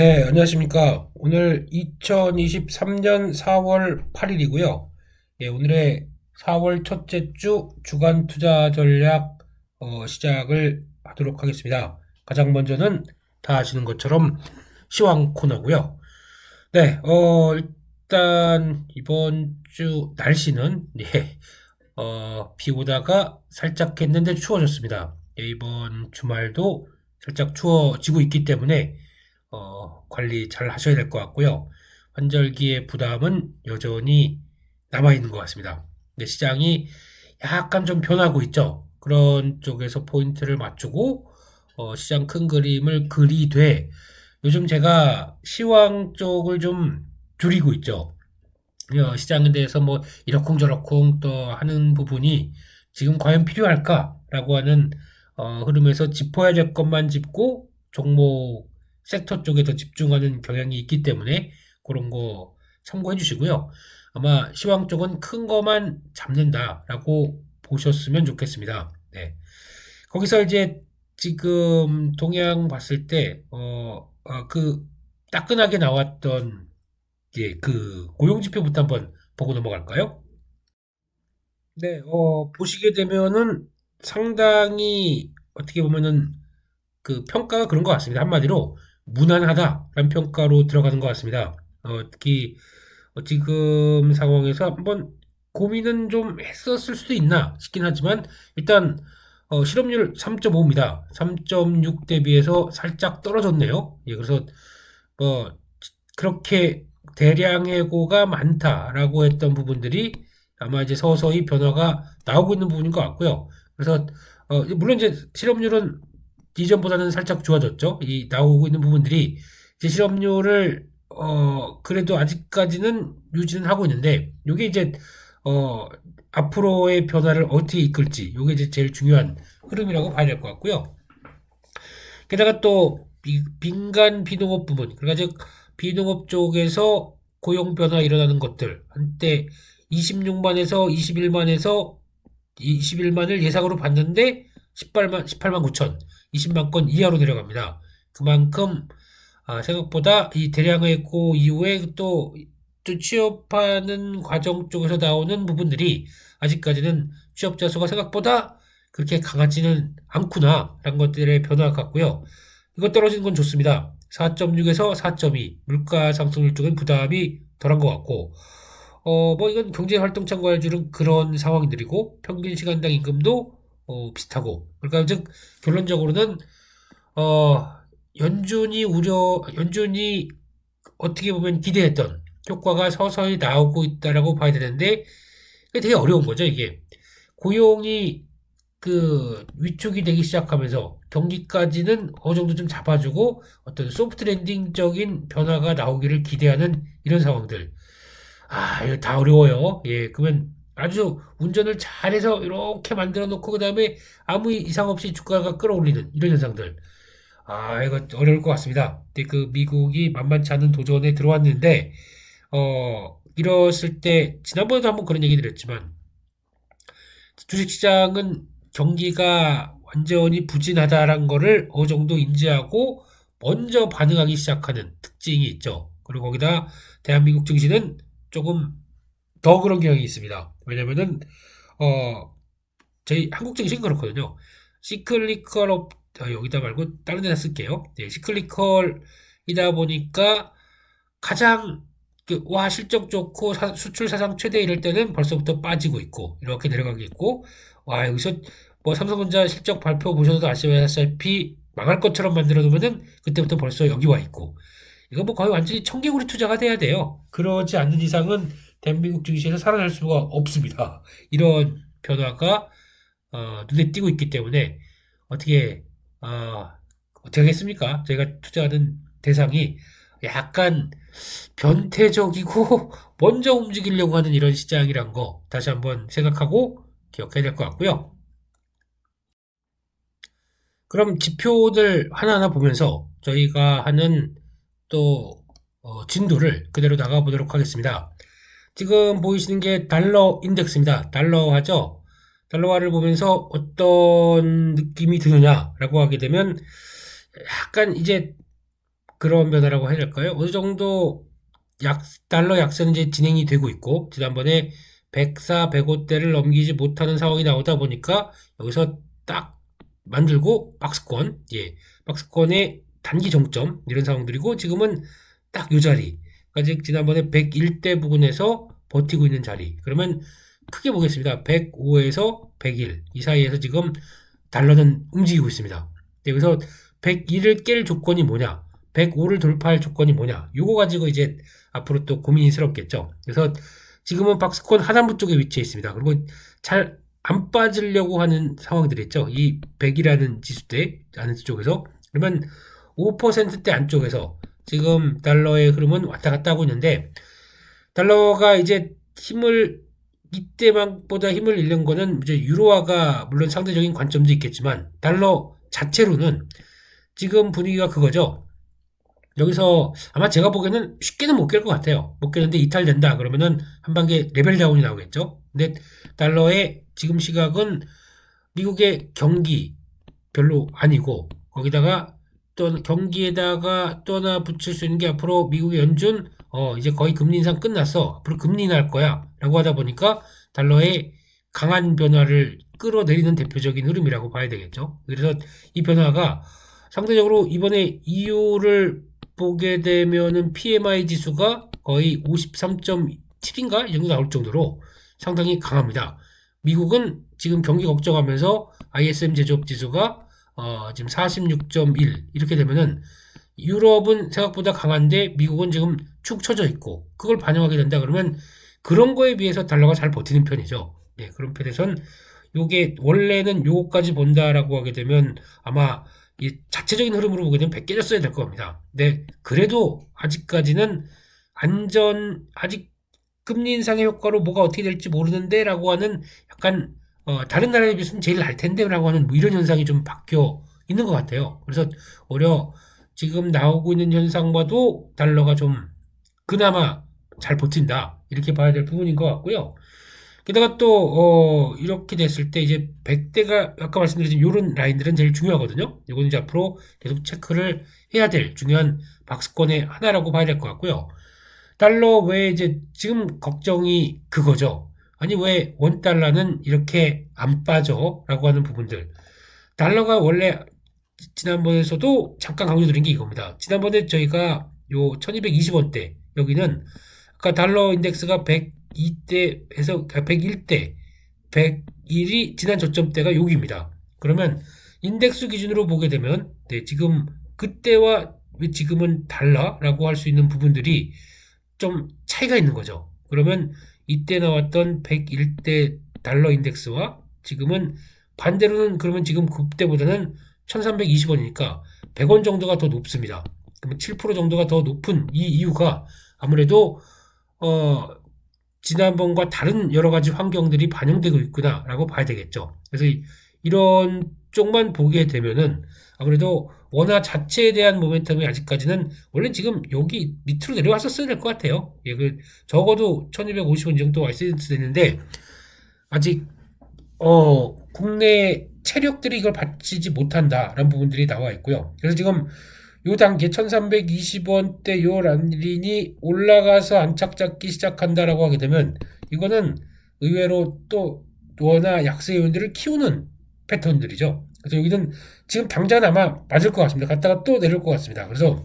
네, 안녕하십니까. 오늘 2023년 4월 8일이고요. 예, 오늘의 4월 첫째 주 주간 투자 전략 시작을 하도록 하겠습니다. 가장 먼저는 다 아시는 것처럼 시황 코너고요. 네, 일단 이번 주 날씨는 비 오다가 살짝 했는데 추워졌습니다. 예, 이번 주말도 살짝 추워지고 있기 때문에 관리 잘 하셔야 될 것 같고요. 환절기의 부담은 여전히 남아있는 것 같습니다. 근데 시장이 약간 좀 변하고 있죠. 그런 쪽에서 포인트를 맞추고 시장 큰 그림을 그리되 요즘 제가 시황 쪽을 좀 줄이고 있죠. 시장에 대해서 뭐 이러쿵저러쿵 또 하는 부분이 지금 과연 필요할까라고 하는 흐름에서 짚어야 될 것만 짚고 종목 섹터 쪽에 더 집중하는 경향이 있기 때문에 그런 거 참고해 주시고요. 아마 시황 쪽은 큰 거만 잡는다라고 보셨으면 좋겠습니다. 네. 거기서 이제 지금 동향 봤을 때, 그 따끈하게 나왔던 그 고용지표부터 한번 보고 넘어갈까요? 네, 보시게 되면은 상당히 어떻게 보면은 그 평가가 그런 것 같습니다. 한마디로 무난하다라는 평가로 들어가는 것 같습니다. 특히 지금 상황에서 한번 고민은 좀 했었을 수도 있나 싶긴 하지만 일단 실업률 3.5입니다. 3.6 대비해서 살짝 떨어졌네요. 예, 그래서 뭐 그렇게 대량해고가 많다라고 했던 부분들이 아마 이제 서서히 변화가 나오고 있는 부분인 것 같고요. 그래서 물론 이제 실업률은 이전보다는 살짝 좋아졌죠. 이 나오고 있는 부분들이 이제 실업률을 그래도 아직까지는 유지는 하고 있는데 이게 이제 어 앞으로의 변화를 어떻게 이끌지 이게 이제 제일 중요한 흐름이라고 봐야 될 것 같고요. 게다가 또 민간 비농업 부분, 그러니까 즉 비농업 쪽에서 고용 변화 일어나는 것들 한때 26만에서 21만에서 21만을 예상으로 봤는데 18만 9천, 20만 건 이하로 내려갑니다. 그만큼 생각보다 이 대량해고 이후에 또 취업하는 과정 쪽에서 나오는 부분들이 아직까지는 취업자 수가 생각보다 그렇게 강하지는 않구나라는 것들의 변화 같고요. 이거 떨어지는 건 좋습니다. 4.6에서 4.2 물가 상승률 쪽엔 부담이 덜한 것 같고 뭐 이건 경제활동 참가율은 그런 상황들이고 평균 시간당 임금도 비슷하고 그러니까 즉 결론적으로는 어, 연준이 어떻게 보면 기대했던 효과가 서서히 나오고 있다라고 봐야 되는데, 이게 되게 어려운 거죠, 이게. 고용이 그 위축이 되기 시작하면서 경기까지는 어느 정도 좀 잡아주고 어떤 소프트 랜딩적인 변화가 나오기를 기대하는 이런 상황들. 이거 다 어려워요. 예, 그러면 아주 운전을 잘해서 이렇게 만들어 놓고 그다음에 아무 이상 없이 주가가 끌어올리는 이런 현상들. 이거 어려울 것 같습니다. 근데 그 미국이 만만치 않은 도전에 들어왔는데, 이랬을 때, 지난번에도 한번 그런 얘기 드렸지만, 주식시장은 경기가 완전히 부진하다라는 거를 어느 정도 인지하고 먼저 반응하기 시작하는 특징이 있죠. 그리고 거기다 대한민국 증시는 조금 더 그런 경향이 있습니다. 왜냐면은, 어, 저희 한국 증시는 그렇거든요. 시클리컬 여기다 말고 다른 데다 쓸게요. 네, 시클리컬이다 보니까 가장 와 실적 좋고 수출 사상 최대 이럴 때는 벌써부터 빠지고 있고 이렇게 내려가고 있고 와 여기서 뭐 삼성전자 실적 발표 보셔도 아시다시피 망할 것처럼 만들어 놓으면은 그때부터 벌써 여기 와 있고 이거 뭐 거의 완전히 청개구리 투자가 돼야 돼요. 그러지 않는 이상은 대한민국 증시에서 살아날 수가 없습니다. 이런 변화가 눈에 띄고 있기 때문에 어떻게 어, 어떻게 하겠습니까? 저희가 투자하는 대상이 약간 변태적이고 먼저 움직이려고 하는 이런 시장이란 거 다시 한번 생각하고 기억해야 될 것 같고요. 그럼 지표들 하나하나 보면서 저희가 하는 또 진도를 그대로 나가보도록 하겠습니다. 지금 보이시는 게 달러 인덱스입니다. 달러화죠. 달러화를 보면서 어떤 느낌이 드느냐라고 하게 되면 약간 이제 그런 변화라고 해야 될까요? 어느 정도 달러 약세는 이제 진행이 되고 있고, 지난번에 104, 105대를 넘기지 못하는 상황이 나오다 보니까 여기서 딱 만들고 박스권, 예, 박스권의 단기 정점 이런 상황들이고, 지금은 딱 요 자리, 아직 지난번에 101대 부근에서 버티고 있는 자리. 그러면 크게 보겠습니다. 105에서 101 이 사이에서 지금 달러는 움직이고 있습니다. 네, 그래서 101을 깰 조건이 뭐냐, 105를 돌파할 조건이 뭐냐, 요거 가지고 이제 앞으로 또 고민스럽겠죠. 그래서 지금은 박스권 하단부 쪽에 위치해 있습니다. 그리고 잘 안 빠지려고 하는 상황들이 있죠. 이 100이라는 지수대 아는 쪽에서. 그러면 5%대 안쪽에서 지금 달러의 흐름은 왔다 갔다 하고 있는데, 달러가 이제 이때만보다 힘을 잃는 거는 이제 유로화가 물론 상대적인 관점도 있겠지만, 달러 자체로는 지금 분위기가 그거죠. 여기서 아마 제가 보기에는 쉽게는 못 깰 것 같아요. 못 깨는데 이탈된다 그러면은 한 단계 레벨 다운이 나오겠죠. 근데 달러의 지금 시각은 미국의 경기 별로 아니고, 거기다가 또 경기에다가 또 하나 붙일 수 있는 게 앞으로 미국의 연준 이제 거의 금리 인상 끝났어, 앞으로 금리 인하할 거야 라고 하다 보니까 달러의 강한 변화를 끌어내리는 대표적인 흐름이라고 봐야 되겠죠. 그래서 이 변화가 상대적으로 이번에 EU를 보게 되면은 PMI 지수가 거의 53.7인가 이 정도 나올 정도로 상당히 강합니다. 미국은 지금 경기 걱정하면서 ISM 제조업 지수가 지금 46.1 이렇게 되면은, 유럽은 생각보다 강한데 미국은 지금 축 처져 있고, 그걸 반영하게 된다 그러면 그런 거에 비해서 달러가 잘 버티는 편이죠. 네, 그런 편에선 요게 원래는 요거까지 본다라고 하게 되면 아마 이 자체적인 흐름으로 보게 되면 100 깨졌어야 될 겁니다. 근데 그래도 아직까지는 아직 금리 인상의 효과로 뭐가 어떻게 될지 모르는데 라고 하는, 약간 다른 나라에 비해서는 제일 날 텐데 라고 하는 뭐 이런 현상이 좀 바뀌어 있는 것 같아요. 그래서 오히려 지금 나오고 있는 현상과도 달러가 좀 그나마 잘 버틴다 이렇게 봐야 될 부분인 것 같고요. 게다가 또 이렇게 됐을 때 이제 100대가 아까 말씀드린 이런 라인들은 제일 중요하거든요. 이거는 이제 앞으로 계속 체크를 해야 될 중요한 박스권의 하나라고 봐야 될 것 같고요. 달러 외에 이제 지금 걱정이 그거죠. 아니 왜 원달러는 이렇게 안 빠져? 라고 하는 부분들. 달러가 원래 지난번에서도 잠깐 강조드린 게 이겁니다. 지난번에 저희가 요 1220원대, 여기는 아까 달러 인덱스가 102대에서 101대, 101이 지난 저점대가 여기입니다. 그러면 인덱스 기준으로 보게 되면 네, 지금 그때와 지금은 달라라고 할 수 있는 부분들이 좀 차이가 있는 거죠. 그러면 이때 나왔던 101대 달러 인덱스와 지금은 반대로는, 그러면 지금 그때보다는 1320원이니까 100원 정도가 더 높습니다. 그러면 7% 정도가 더 높은 이 이유가 아무래도 지난번과 다른 여러 가지 환경들이 반영되고 있구나라고 봐야 되겠죠. 그래서 이런 쪽만 보게 되면은 아무래도 원화 자체에 대한 모멘텀이 아직까지는, 원래 지금 여기 밑으로 내려왔었어야 될 것 같아요. 예, 적어도 1250원 정도 와 있어야 되는데, 아직 국내 체력들이 이걸 받치지 못한다라는 부분들이 나와 있고요. 그래서 지금 요 단계 1320원대 요 라인이 올라가서 안착 잡기 시작한다라고 하게 되면, 이거는 의외로 또 원화 약세 요인들을 키우는 패턴들이죠. 그래서 여기는 지금 당장은 아마 맞을 것 같습니다. 갔다가 또 내릴 것 같습니다. 그래서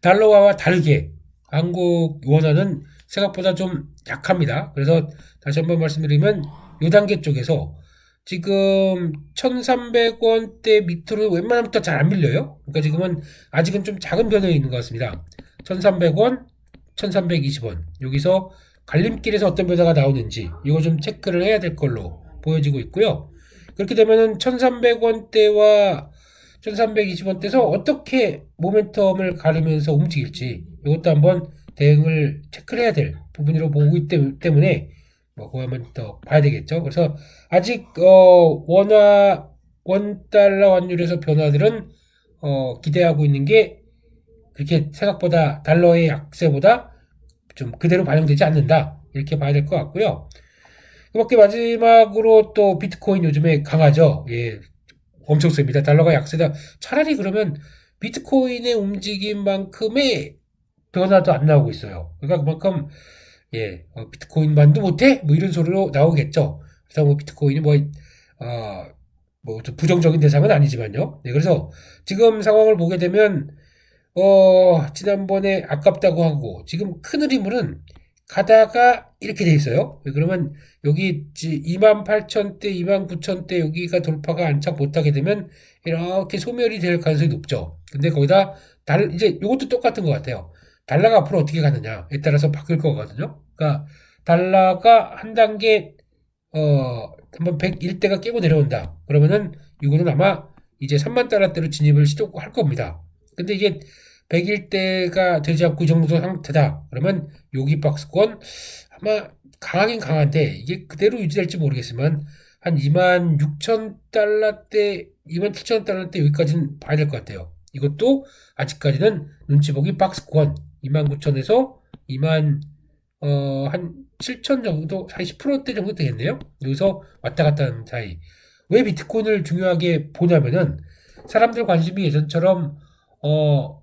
달러화와 다르게 한국 원화는 생각보다 좀 약합니다. 그래서 다시 한번 말씀드리면 요 단계 쪽에서 지금 1300원대 밑으로 웬만하면 또 잘 안 밀려요. 그러니까 지금은 아직은 좀 작은 변화에 있는 것 같습니다. 1300원, 1320원 여기서 갈림길에서 어떤 변화가 나오는지 이거 좀 체크를 해야 될 걸로 보여지고 있고요. 그렇게 되면은 1300원대와 1320원대에서 어떻게 모멘텀을 가르면서 움직일지 이것도 한번 대응을 체크를 해야 될 부분으로 보고 있기 때문에 뭐 그거 한번 더 봐야 되겠죠. 그래서 아직 원달러 환율에서 변화들은 기대하고 있는 게 그렇게 생각보다 달러의 약세보다 좀 그대로 반영되지 않는다 이렇게 봐야 될 것 같고요. 그밖에 마지막으로 또 비트코인 요즘에 강하죠. 예, 엄청 셉니다. 달러가 약세다. 차라리 그러면 비트코인의 움직임만큼의 변화도 안 나오고 있어요. 그러니까 그만큼 비트코인만도 못해? 뭐 이런 소리로 나오겠죠. 그래서 뭐 비트코인이 좀 부정적인 대상은 아니지만요. 네, 그래서 지금 상황을 보게 되면 지난번에 아깝다고 하고 지금 큰 흐름은 가다가 이렇게 돼 있어요. 그러면 여기 28,000대, 29,000대 여기가 돌파가 안착 못하게 되면 이렇게 소멸이 될 가능성이 높죠. 근데 거기다 이제 이것도 똑같은 것 같아요. 달러가 앞으로 어떻게 가느냐에 따라서 바뀔 거거든요. 그러니까 달러가 한 단계 한번 101대가 깨고 내려온다. 그러면은 이거는 아마 이제 3만 달러대로 진입을 시도할 겁니다. 근데 이게 101대가 되지 않고 이 정도 상태다. 그러면 여기 박스권 아마 강하긴 강한데 이게 그대로 유지될지 모르겠지만 한 26,000달러대, 27,000달러대 여기까지는 봐야 될 것 같아요. 이것도 아직까지는 눈치 보기 박스권 29,000에서 2만 한 7천 정도, 40%대 정도 되겠네요. 여기서 왔다 갔다 하는 사이. 왜 비트코인을 중요하게 보냐면은 사람들 관심이 예전처럼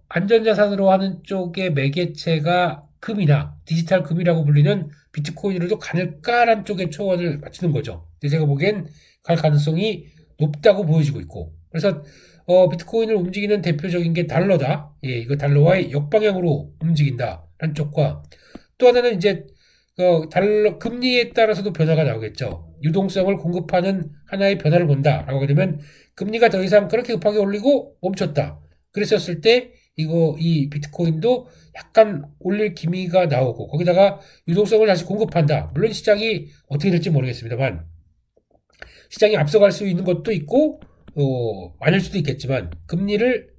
안전자산으로 하는 쪽의 매개체가 금이나 디지털 금이라고 불리는 비트코인으로도 가능까란 쪽에 초원을 맞추는 거죠. 근데 제가 보기엔 갈 가능성이 높다고 보여지고 있고. 그래서 비트코인을 움직이는 대표적인 게 달러다. 예, 이거 달러와의 역방향으로 움직인다라는 쪽과 또 하나는 이제 달러 금리에 따라서도 변화가 나오겠죠. 유동성을 공급하는 하나의 변화를 본다라고 하게 되면 금리가 더 이상 그렇게 급하게 올리고 멈췄다. 그랬었을 때 이 비트코인도 약간 올릴 기미가 나오고 거기다가 유동성을 다시 공급한다. 물론 시장이 어떻게 될지 모르겠습니다만 시장이 앞서갈 수 있는 것도 있고 아닐 수도 있겠지만 금리를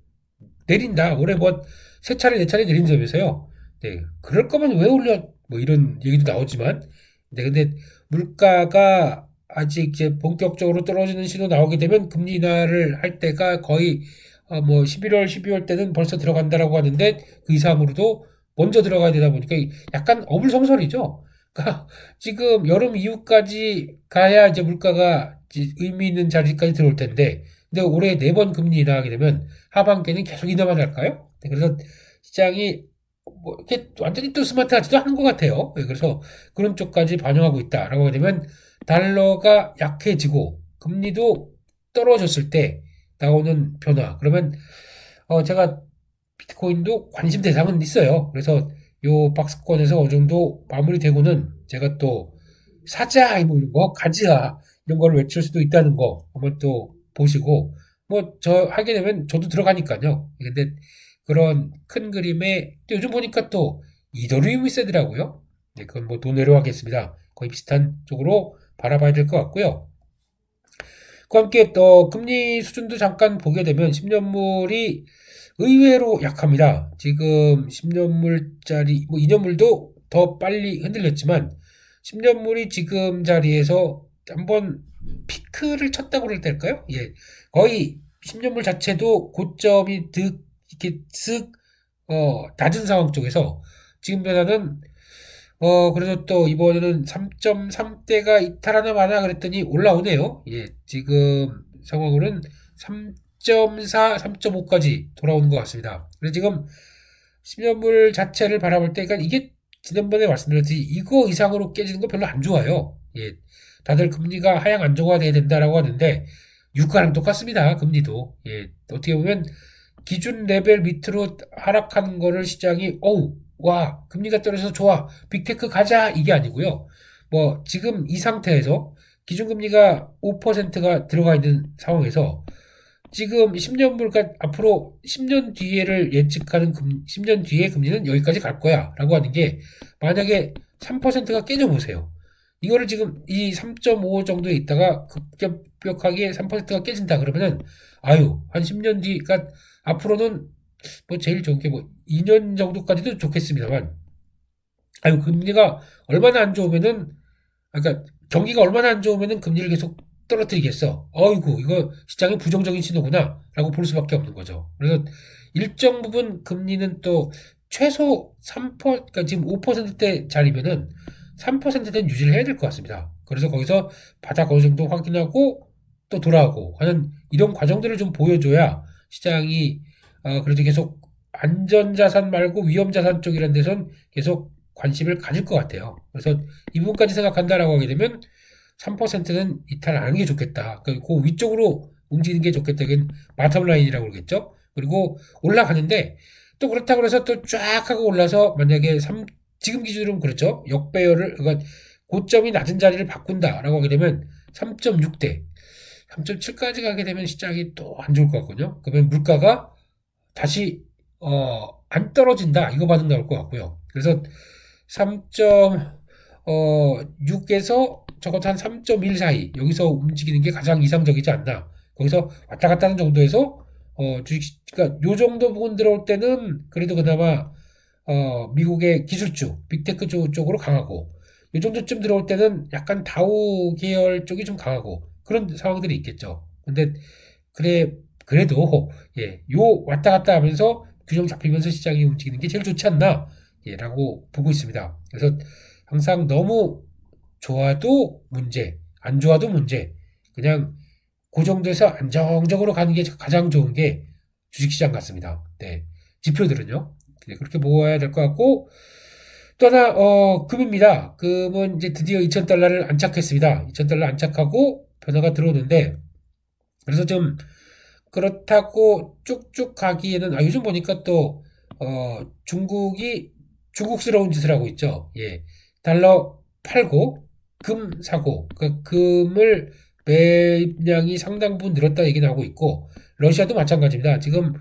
내린다. 올해 세 차례 네 차례 내린 점에서요. 네, 그럴 거면 왜 올려? 뭐 이런 얘기도 나오지만, 네, 근데 물가가 아직 이제 본격적으로 떨어지는 신호 나오게 되면 금리 인하를 할 때가 거의 11월, 12월 때는 벌써 들어간다라고 하는데 그 이상으로도 먼저 들어가야 되다 보니까 약간 어불성설이죠. 그러니까 지금 여름 이후까지 가야 이제 물가가 의미 있는 자리까지 들어올 텐데, 근데 올해 4번 금리 인하하게 되면 하반기에는 계속 인하만 할까요? 네, 그래서 시장이 이렇게 완전히 또 스마트하지도 않은 것 같아요. 네, 그래서 그런 쪽까지 반영하고 있다라고 하게 되면 달러가 약해지고 금리도 떨어졌을 때 나오는 변화. 그러면 제가 비트코인도 관심 대상은 있어요. 그래서 요 박스권에서 어느 정도 마무리되고는 제가 또 사자 뭐 이런 거 가지야 이런 걸 외칠 수도 있다는 거 한번 또 보시고 뭐 저 하게 되면 저도 들어가니까요. 근데 그런 큰 그림에 또 요즘 보니까 또 이더리움이 세더라고요. 네, 그건 뭐 돈 내려가겠습니다. 거의 비슷한 쪽으로 바라봐야 될 것 같고요. 그와 함께 또 금리 수준도 잠깐 보게 되면 10년물이 의외로 약합니다. 지금 10년물짜리, 뭐 2년물도 더 빨리 흔들렸지만 10년물이 지금 자리에서 한번 피크를 쳤다고 그럴 때일까요? 예. 거의 10년물 자체도 고점이 이렇게 쓱, 낮은 상황 쪽에서 지금 변화는 그래서 또 이번에는 3.3대가 이탈하나 마나 그랬더니 올라오네요. 예, 지금 상황으로는 3.4, 3.5까지 돌아오는 것 같습니다. 그래서 지금 10년물 자체를 바라볼 때, 그러니까 이게 지난번에 말씀드렸듯이 이거 이상으로 깨지는 거 별로 안 좋아요. 예, 다들 금리가 하향 안정화 돼야 된다라고 하는데 유가랑 똑같습니다. 금리도. 예, 어떻게 보면 기준 레벨 밑으로 하락하는 거를 시장이 와 금리가 떨어져서 좋아 빅테크 가자 이게 아니고요. 뭐 지금 이 상태에서 기준금리가 5%가 들어가 있는 상황에서 지금 10년물 앞으로 10년 뒤에를 예측하는 10년 뒤에 금리는 여기까지 갈 거야 라고 하는 게 만약에 3%가 깨져보세요. 이거를 지금 이 3.5 정도에 있다가 급격하게 3%가 깨진다 그러면은 한 10년 뒤, 그러니까 앞으로는 뭐 제일 좋은 게 뭐 2년 정도까지도 좋겠습니다만 금리가 얼마나 안 좋으면은 그러니까 경기가 얼마나 안 좋으면은 금리를 계속 떨어뜨리겠어. 이거 시장의 부정적인 신호구나 라고 볼 수밖에 없는 거죠. 그래서 일정 부분 금리는 또 최소 3%, 그러니까 지금 5%대 자리면은 3%대는 유지를 해야 될 것 같습니다. 그래서 거기서 바닥 어느 정도 확인하고 또 돌아오고 하는 이런 과정들을 좀 보여줘야 시장이 그래도 계속 안전자산 말고 위험자산 쪽이라는 데선 계속 관심을 가질 것 같아요. 그래서 이 부분까지 생각한다라고 하게 되면 3%는 이탈 안 하는 게 좋겠다. 그 위쪽으로 움직이는 게 좋겠다. 이건 바텀 라인이라고 그러겠죠. 그리고 올라가는데 또 그렇다고 해서 또 쫙 하고 올라서 만약에 지금 기준으로는 그렇죠. 역배열을, 그러니까 고점이 낮은 자리를 바꾼다라고 하게 되면 3.6대 3.7까지 가게 되면 시장이 또 안 좋을 것 같거든요. 그러면 물가가 다시 안 떨어진다. 이거 반응 나올 것 같고요. 그래서 3.6에서 적어도 한 3.1 사이 여기서 움직이는 게 가장 이상적이지 않나. 거기서 왔다 갔다 하는 정도에서 주식, 그러니까 요 정도 부분 들어올 때는 그래도 그나마 미국의 기술주, 빅테크 쪽으로 강하고, 이 정도쯤 들어올 때는 약간 다우 계열 쪽이 좀 강하고, 그런 상황들이 있겠죠. 근데, 그래도, 예, 요 왔다 갔다 하면서 균형 잡히면서 시장이 움직이는 게 제일 좋지 않나, 예, 라고 보고 있습니다. 그래서 항상 너무 좋아도 문제, 안 좋아도 문제, 그냥 그 정도에서 안정적으로 가는 게 가장 좋은 게 주식시장 같습니다. 네. 지표들은요. 네, 그렇게 모아야 될 것 같고, 또 하나, 금입니다. 금은 이제 드디어 2,000달러를 안착했습니다. 2,000달러 안착하고 변화가 들어오는데, 그래서 좀, 그렇다고 쭉쭉 가기에는, 요즘 보니까 또, 중국이 중국스러운 짓을 하고 있죠. 예. 달러 팔고, 금 사고, 그 금을 매량이 상당 부분 늘었다 얘기 나오고 있고, 러시아도 마찬가지입니다. 지금,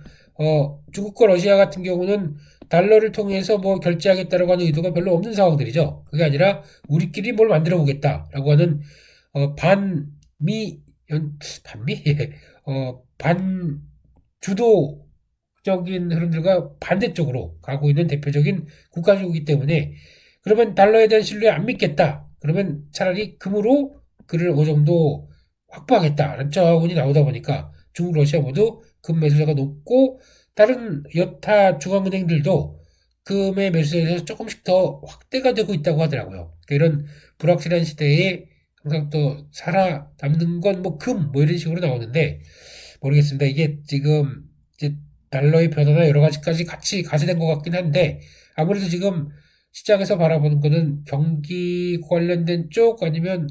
중국과 러시아 같은 경우는 달러를 통해서 뭐 결제하겠다라고 하는 의도가 별로 없는 상황들이죠. 그게 아니라 우리끼리 뭘 만들어 보겠다라고 하는, 반미, 반미? 예. 반주도적인 흐름들과 반대쪽으로 가고 있는 대표적인 국가적이기 때문에 그러면 달러에 대한 신뢰 안 믿겠다. 그러면 차라리 금으로 그를 어느 정도 확보하겠다라는 자원이 나오다 보니까 중국, 러시아 모두 금 매수자가 높고 다른 여타 중앙은행들도 금의 매수에 대해서 조금씩 더 확대가 되고 있다고 하더라고요. 그러니까 이런 불확실한 시대에 항상 또 살아남는 건 뭐 금 뭐 이런 식으로 나오는데 모르겠습니다. 이게 지금 이제 달러의 변화나 여러 가지까지 같이 가세된 것 같긴 한데 아무래도 지금 시장에서 바라보는 거는 경기 관련된 쪽 아니면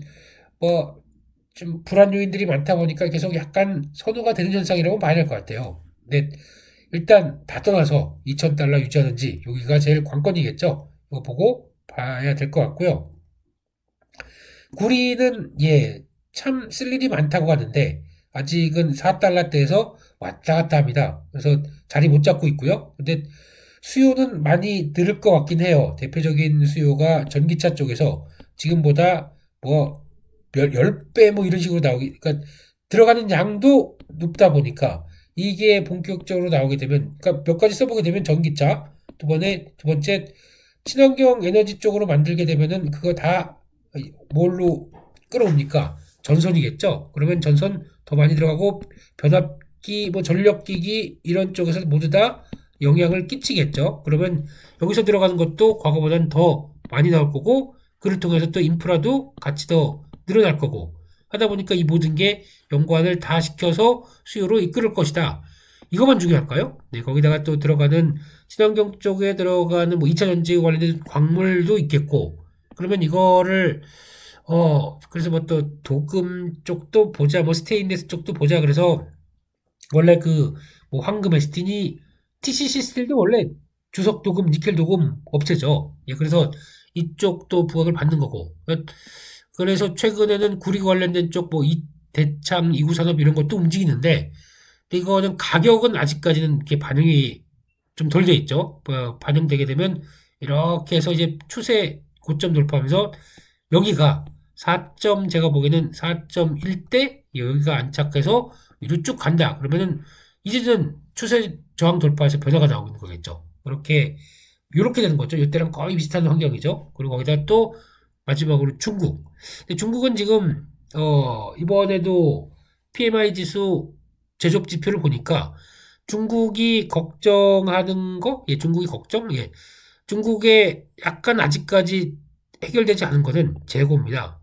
뭐 좀 불안 요인들이 많다 보니까 계속 약간 선호가 되는 현상이라고 봐야 될 것 같아요. 근데 일단 다 떠나서 2,000달러 유지하는지 여기가 제일 관건이겠죠. 이거 보고 봐야 될 것 같고요. 구리는 예, 참 쓸 일이 많다고 하는데 아직은 4달러대에서 왔다 갔다 합니다. 그래서 자리 못 잡고 있고요. 근데 수요는 많이 늘을 것 같긴 해요. 대표적인 수요가 전기차 쪽에서 지금보다 뭐 10배 뭐 이런 식으로 나오기, 그러니까 들어가는 양도 높다 보니까 이게 본격적으로 나오게 되면, 그러니까 몇 가지 써보게 되면 전기차, 두 번째 친환경 에너지 쪽으로 만들게 되면은 그거 다 뭘로 끌어옵니까? 전선이겠죠? 그러면 전선 더 많이 들어가고 변압기, 뭐 전력기기 이런 쪽에서 모두 다 영향을 끼치겠죠? 그러면 여기서 들어가는 것도 과거보다는 더 많이 나올 거고 그를 통해서 또 인프라도 같이 더 늘어날 거고 하다 보니까 이 모든 게 연관을 다 시켜서 수요로 이끌을 것이다. 이것만 중요할까요? 네, 거기다가 또 들어가는 친환경 쪽에 들어가는 뭐 2차 전지 관련된 광물도 있겠고 그러면 이거를 그래서 뭐 또 도금 쪽도 보자 뭐 스테인리스 쪽도 보자 그래서 원래 그 뭐 황금 에스틴이 TCC 스틸도 원래 주석 도금 니켈 도금 업체죠. 예, 그래서 이쪽도 부각을 받는 거고 그래서 최근에는 구리 관련된 쪽 뭐 이 대창 이구 산업 이런 것도 움직이는데 근데 이거는 가격은 아직까지는 이렇게 반영이 좀 덜 돼 있죠. 반영되게 되면 이렇게 해서 이제 추세 고점 돌파하면서 여기가 4점 제가 보기에는 4.1대 여기가 안착해서 위로 쭉 간다. 그러면은 이제는 추세 저항 돌파해서 변화가 나오는 거겠죠. 이렇게 되는 거죠. 이때랑 거의 비슷한 환경이죠. 그리고 거기다 또 마지막으로 중국. 근데 중국은 지금 이번에도 PMI 지수 제조업 지표를 보니까 중국이 걱정하는 거, 예, 중국이 걱정, 예, 중국의 약간 아직까지 해결되지 않은 것은 재고입니다.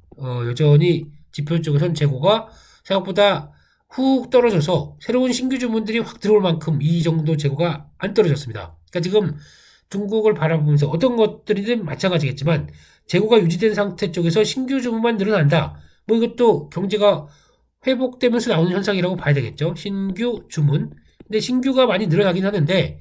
여전히 지표 쪽에선 재고가 생각보다 훅 떨어져서 새로운 신규 주문들이 확 들어올 만큼 이 정도 재고가 안 떨어졌습니다. 그러니까 지금 중국을 바라보면서 어떤 것들이든 마찬가지겠지만 재고가 유지된 상태 쪽에서 신규 주문만 늘어난다. 뭐 이것도 경제가 회복되면서 나오는 현상이라고 봐야 되겠죠. 신규 주문. 근데 신규가 많이 늘어나긴 하는데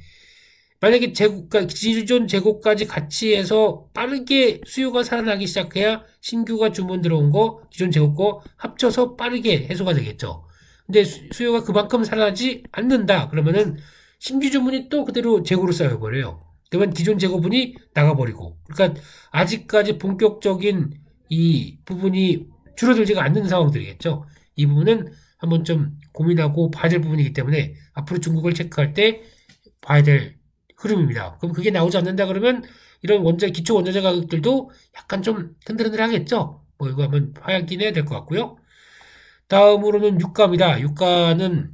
만약에 재고가 기존 재고까지 같이 해서 빠르게 수요가 살아나기 시작해야 신규가 주문 들어온 거 기존 재고 거 합쳐서 빠르게 해소가 되겠죠. 근데 수요가 그만큼 살아나지 않는다. 그러면은 신규 주문이 또 그대로 재고로 쌓여버려요. 그러면 기존 재고분이 나가버리고. 그러니까 아직까지 본격적인 이 부분이 줄어들지가 않는 상황들이겠죠. 이 부분은 한번 좀 고민하고 봐야 될 부분이기 때문에 앞으로 중국을 체크할 때 봐야 될 흐름입니다. 그럼 그게 나오지 않는다 그러면 이런 기초 원자재 가격들도 약간 좀 흔들흔들 하겠죠. 뭐 이거 한번 확인해야 될 것 같고요. 다음으로는 유가입니다. 유가는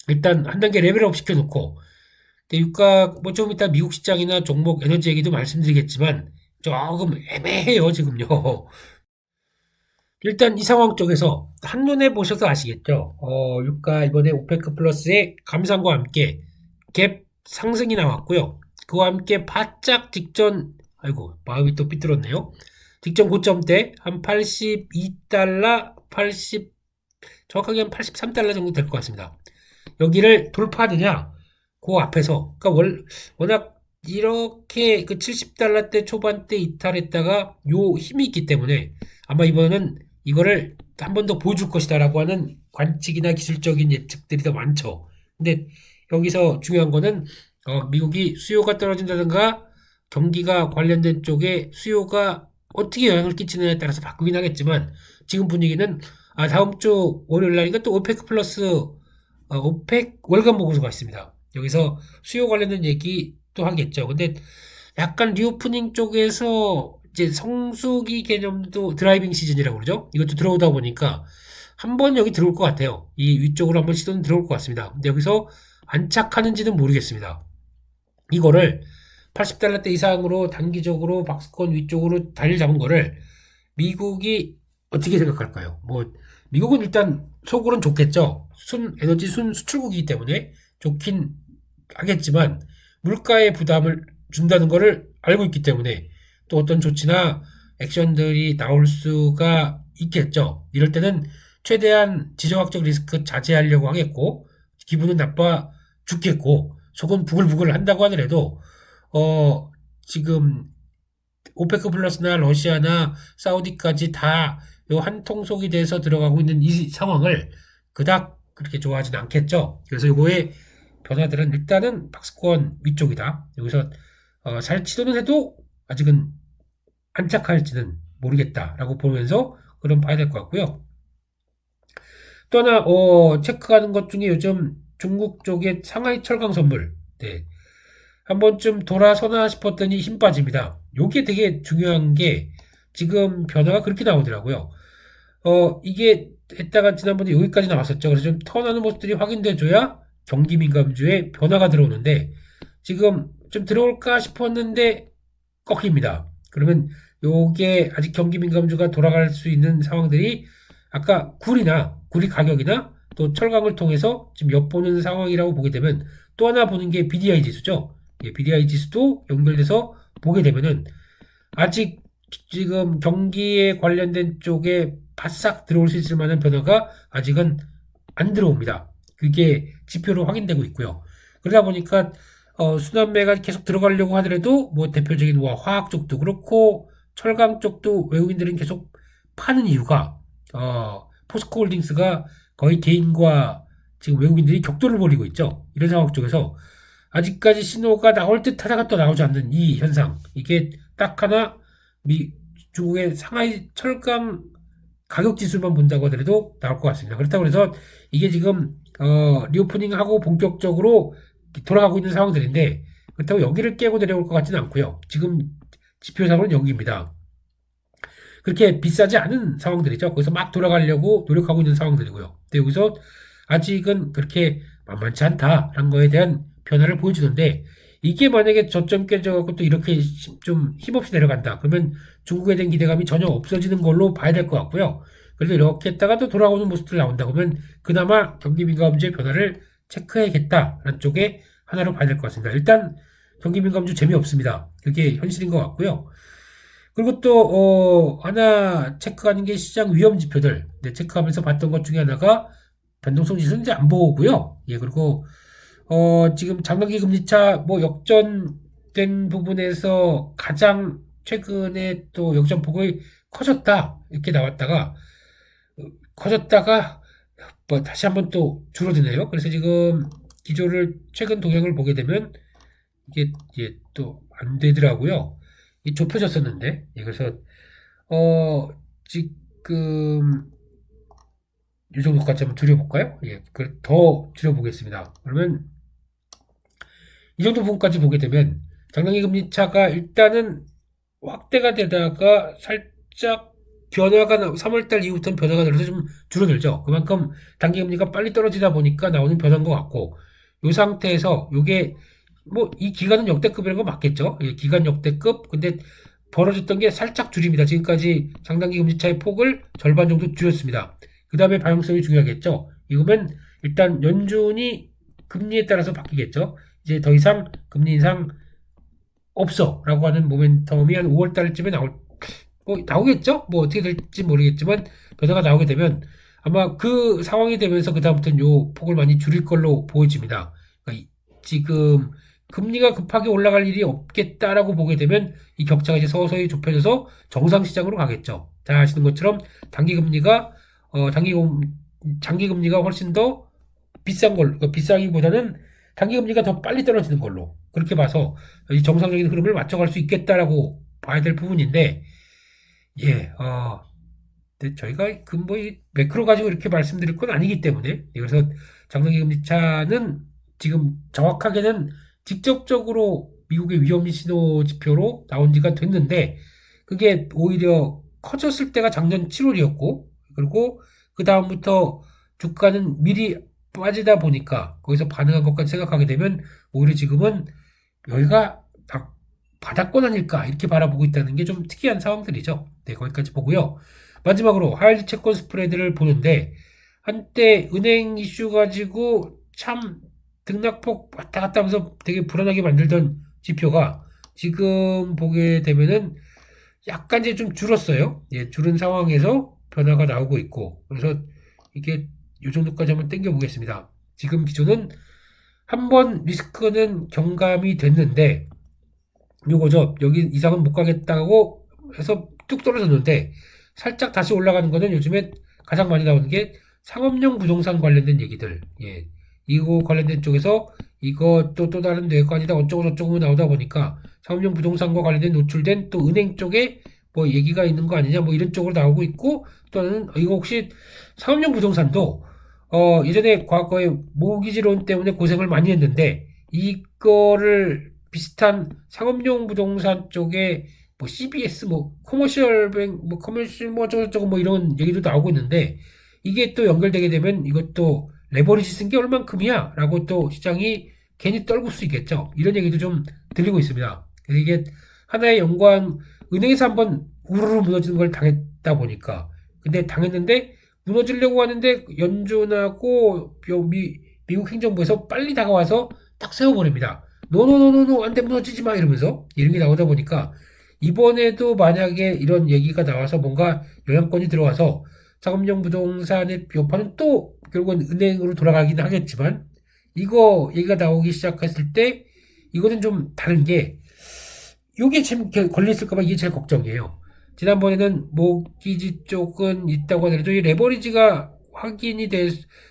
일단 한 단계 레벨업 시켜놓고 유가 뭐 좀 이따 미국 시장이나 종목 에너지 얘기도 말씀드리겠지만 조금 애매해요 지금요. 일단 이 상황 쪽에서 한눈에 보셔서 아시겠죠. 유가 이번에 오페크 플러스의 감산과 함께 갭 상승이 나왔고요. 그와 함께 바짝 직전 아이고 마음이 또 삐뚤었네요. 직전 고점대 한 82달러 80 정확하게 한 83달러 정도 될 것 같습니다. 여기를 돌파하느냐 그 앞에서 그러니까 워낙 이렇게 그 70달러대 초반대 이탈했다가 요 힘이 있기 때문에 아마 이번에는 이거를 한 번 더 보여줄 것이다라고 하는 관측이나 기술적인 예측들이 더 많죠. 근데 여기서 중요한 거는 미국이 수요가 떨어진다든가 경기가 관련된 쪽에 수요가 어떻게 영향을 끼치느냐에 따라서 바꾸긴 하겠지만 지금 분위기는 다음 주 월요일 날인가 또 오페크 플러스 오펙 월간 보고서가 있습니다. 여기서 수요 관련된 얘기 또 하겠죠. 근데 약간 리오프닝 쪽에서 이제 성수기 개념도 드라이빙 시즌이라고 그러죠. 이것도 들어오다 보니까 한번 여기 들어올 것 같아요. 이 위쪽으로 한번 시도는 들어올 것 같습니다. 근데 여기서 안착하는지는 모르겠습니다. 이거를 80달러대 이상으로 단기적으로 박스권 위쪽으로 자리를 잡은 거를 미국이 어떻게 생각할까요? 뭐 미국은 일단 속으로는 좋겠죠. 에너지 수출국이기 때문에 좋긴 하겠지만 물가의 부담을 준다는 것을 알고 있기 때문에 또 어떤 조치나 액션들이 나올 수가 있겠죠. 이럴 때는 최대한 지정학적 리스크 자제하려고 하겠고 기분은 나빠 죽겠고 속은 부글부글 한다고 하더라도 지금 오페크 플러스나 러시아나 사우디까지 다 요 한 통속이 돼서 들어가고 있는 이 상황을 그닥 그렇게 좋아하진 않겠죠. 그래서 요거의 변화들은 일단은 박스권 위쪽이다. 여기서 살 시도는 해도 아직은 안착할지는 모르겠다라고 보면서 그럼 봐야 될 것 같고요. 또 하나 체크하는 것 중에 요즘 중국 쪽의 상하이 철강 선물 한 번쯤 돌아서나 싶었더니 힘 빠집니다. 요게 되게 중요한 게 지금 변화가 그렇게 나오더라고요. 이게 했다가 지난번에 여기까지 나왔었죠. 그래서 좀 턴하는 모습들이 확인돼줘야 경기 민감주에 변화가 들어오는데 지금 좀 들어올까 싶었는데 꺾입니다. 그러면 요게 아직 경기 민감주가 돌아갈 수 있는 상황들이 아까 구리 가격이나 또 철강을 통해서 지금 엿보는 상황이라고 보게 되면 또 하나 보는 게 BDI 지수죠. BDI 지수도 연결돼서 보게 되면은 아직 지금 경기에 관련된 쪽에 바싹 들어올 수 있을 만한 변화가 아직은 안 들어옵니다. 그게 지표로 확인되고 있고요. 그러다 보니까 순환매가 계속 들어가려고 하더라도 뭐 대표적인 뭐 화학 쪽도 그렇고 철강 쪽도 외국인들은 계속 파는 이유가 포스코홀딩스가 거의 개인과 지금 외국인들이 격돌을 벌이고 있죠. 이런 상황 쪽에서 아직까지 신호가 나올 듯 하다가 또 나오지 않는 이 현상 이게 딱 하나 중국의 상하이 철강 가격 지수만 본다고 하더라도 나올 것 같습니다. 그렇다고 해서 이게 지금 리오프닝하고 본격적으로 돌아가고 있는 상황들인데 그렇다고 여기를 깨고 내려올 것 같지는 않고요. 지금 지표상으로는 여기입니다. 그렇게 비싸지 않은 상황들이죠. 거기서 막 돌아가려고 노력하고 있는 상황들이고요. 근데 여기서 아직은 그렇게 만만치 않다라는 거에 대한 변화를 보여주는데 이게 만약에 저점 깨져갖고 또 이렇게 좀 힘없이 내려간다. 그러면 중국에 대한 기대감이 전혀 없어지는 걸로 봐야 될 것 같고요. 그래서 이렇게 했다가 또 돌아오는 모습들 나온다 그러면 그나마 경기민감주의 변화를 체크해야겠다라는 쪽에 하나로 봐야 될 것 같습니다. 일단 경기민감주 재미없습니다. 그게 현실인 것 같고요. 그리고 또 하나 체크하는 게 시장 위험 지표들. 네, 체크하면서 봤던 것 중에 하나가 변동성 지수는 이제 안 보고요. 예, 그리고 지금 장단기 금리차 뭐 역전된 부분에서 가장 최근에 또 역전폭이 커졌다 이렇게 나왔다가 커졌다가 뭐 다시 한번 또 줄어드네요. 그래서 지금 기조를 최근 동향을 보게 되면 이게 또 안 되더라고요. 이 좁혀졌었는데 예, 그래서 지금 이 정도까지 한번 줄여볼까요? 예, 더 줄여보겠습니다. 그러면 이 정도 부분까지 보게 되면 장단기 금리 차가 일단은 확대가 되다가 살짝 변화가 3월달 이후부터는 변화가 들어서 좀 줄어들죠. 그만큼 단기 금리가 빨리 떨어지다 보니까 나오는 변화인 것 같고 이 상태에서 이게 뭐 이 기간은 역대급이라는 거 맞겠죠. 예, 기간 역대급. 근데 벌어졌던 게 살짝 줄입니다. 지금까지 장단기 금리 차의 폭을 절반 정도 줄였습니다. 그 다음에 방향성이 중요하겠죠. 이거면 일단 연준이 금리에 따라서 바뀌겠죠. 이제 더 이상 금리 인상 없어 라고 하는 모멘텀이 한 5월 달쯤에 나오겠죠? 뭐 어떻게 될지 모르겠지만 변화가 나오게 되면 아마 그 상황이 되면서 그다음부터는 요 폭을 많이 줄일 걸로 보여집니다. 그러니까 지금 금리가 급하게 올라갈 일이 없겠다라고 보게 되면 이 격차가 이제 서서히 좁혀져서 정상 시장으로 가겠죠. 잘 아시는 것처럼 단기 금리가 장기 금리가 훨씬 더 비싼 그러니까 비싸기보다는 단기 금리가 더 빨리 떨어지는 걸로 그렇게 봐서 이 정상적인 흐름을 맞춰갈 수 있겠다라고 봐야 될 부분인데 예, 근데 저희가 이 매크로 가지고 이렇게 말씀드릴 건 아니기 때문에 그래서 장단기 금리 차는 지금 정확하게는 직접적으로 미국의 위험 신호 지표로 나온 지가 됐는데 그게 오히려 커졌을 때가 작년 7월이었고 그리고 그 다음부터 주가는 미리 빠지다 보니까 거기서 반응한 것까지 생각하게 되면 오히려 지금은 여기가 바닥권 아닐까 이렇게 바라보고 있다는 게 좀 특이한 상황들이죠. 네, 거기까지 보고요. 마지막으로 하이리 채권 스프레드를 보는데 한때 은행 이슈 가지고 참 등락폭 왔다 갔다 하면서 되게 불안하게 만들던 지표가 지금 보게 되면은 약간 이제 좀 줄었어요. 예, 줄은 상황에서 변화가 나오고 있고 그래서 이게 이 정도까지 한번 당겨 보겠습니다. 지금 기준은 한번 리스크는 경감이 됐는데 요거죠. 여기 이상은 못 가겠다고 해서 뚝 떨어졌는데 살짝 다시 올라가는 거는 요즘에 가장 많이 나오는 게 상업용 부동산 관련된 얘기들. 예. 이거 관련된 쪽에서 이것도 또 다른 뇌관이다 어쩌고 저쩌고 나오다 보니까 상업용 부동산과 관련된 노출된 또 은행 쪽에 뭐 얘기가 있는 거 아니냐 뭐 이런 쪽으로 나오고 있고 또는 이거 혹시 상업용 부동산도 예전에 과거에 모기지론 때문에 고생을 많이 했는데 이거를 비슷한 상업용 부동산 쪽에 뭐 CBS 뭐 커머셜 뱅뭐 커머셜 뭐 어쩌고저쩌고 뭐 이런 얘기도 나오고 있는데 이게 또 연결되게 되면 이것도 레버리지 쓴 게 얼만큼이야 라고 또 시장이 괜히 떨굴 수 있겠죠. 이런 얘기도 좀 들리고 있습니다. 그래서 이게 하나의 연관 은행에서 한번 우르르 무너지는 걸 당했다 보니까 근데 당했는데 무너지려고 하는데 연준하고 미국 행정부에서 빨리 다가와서 딱 세워버립니다. 노노노노노 안돼 무너지지 마 이러면서 이런 게 나오다 보니까 이번에도 만약에 이런 얘기가 나와서 뭔가 영향권이 들어와서 상업용 부동산의 여파는 또 결국은 은행으로 돌아가긴 하겠지만 이거 얘기가 나오기 시작했을 때 이거는 좀 다른 게 이게 지금 걸렸을까봐 이게 제일 걱정이에요. 지난번에는 모기지 쪽은 있다고 하더라도 이 레버리지가 확인이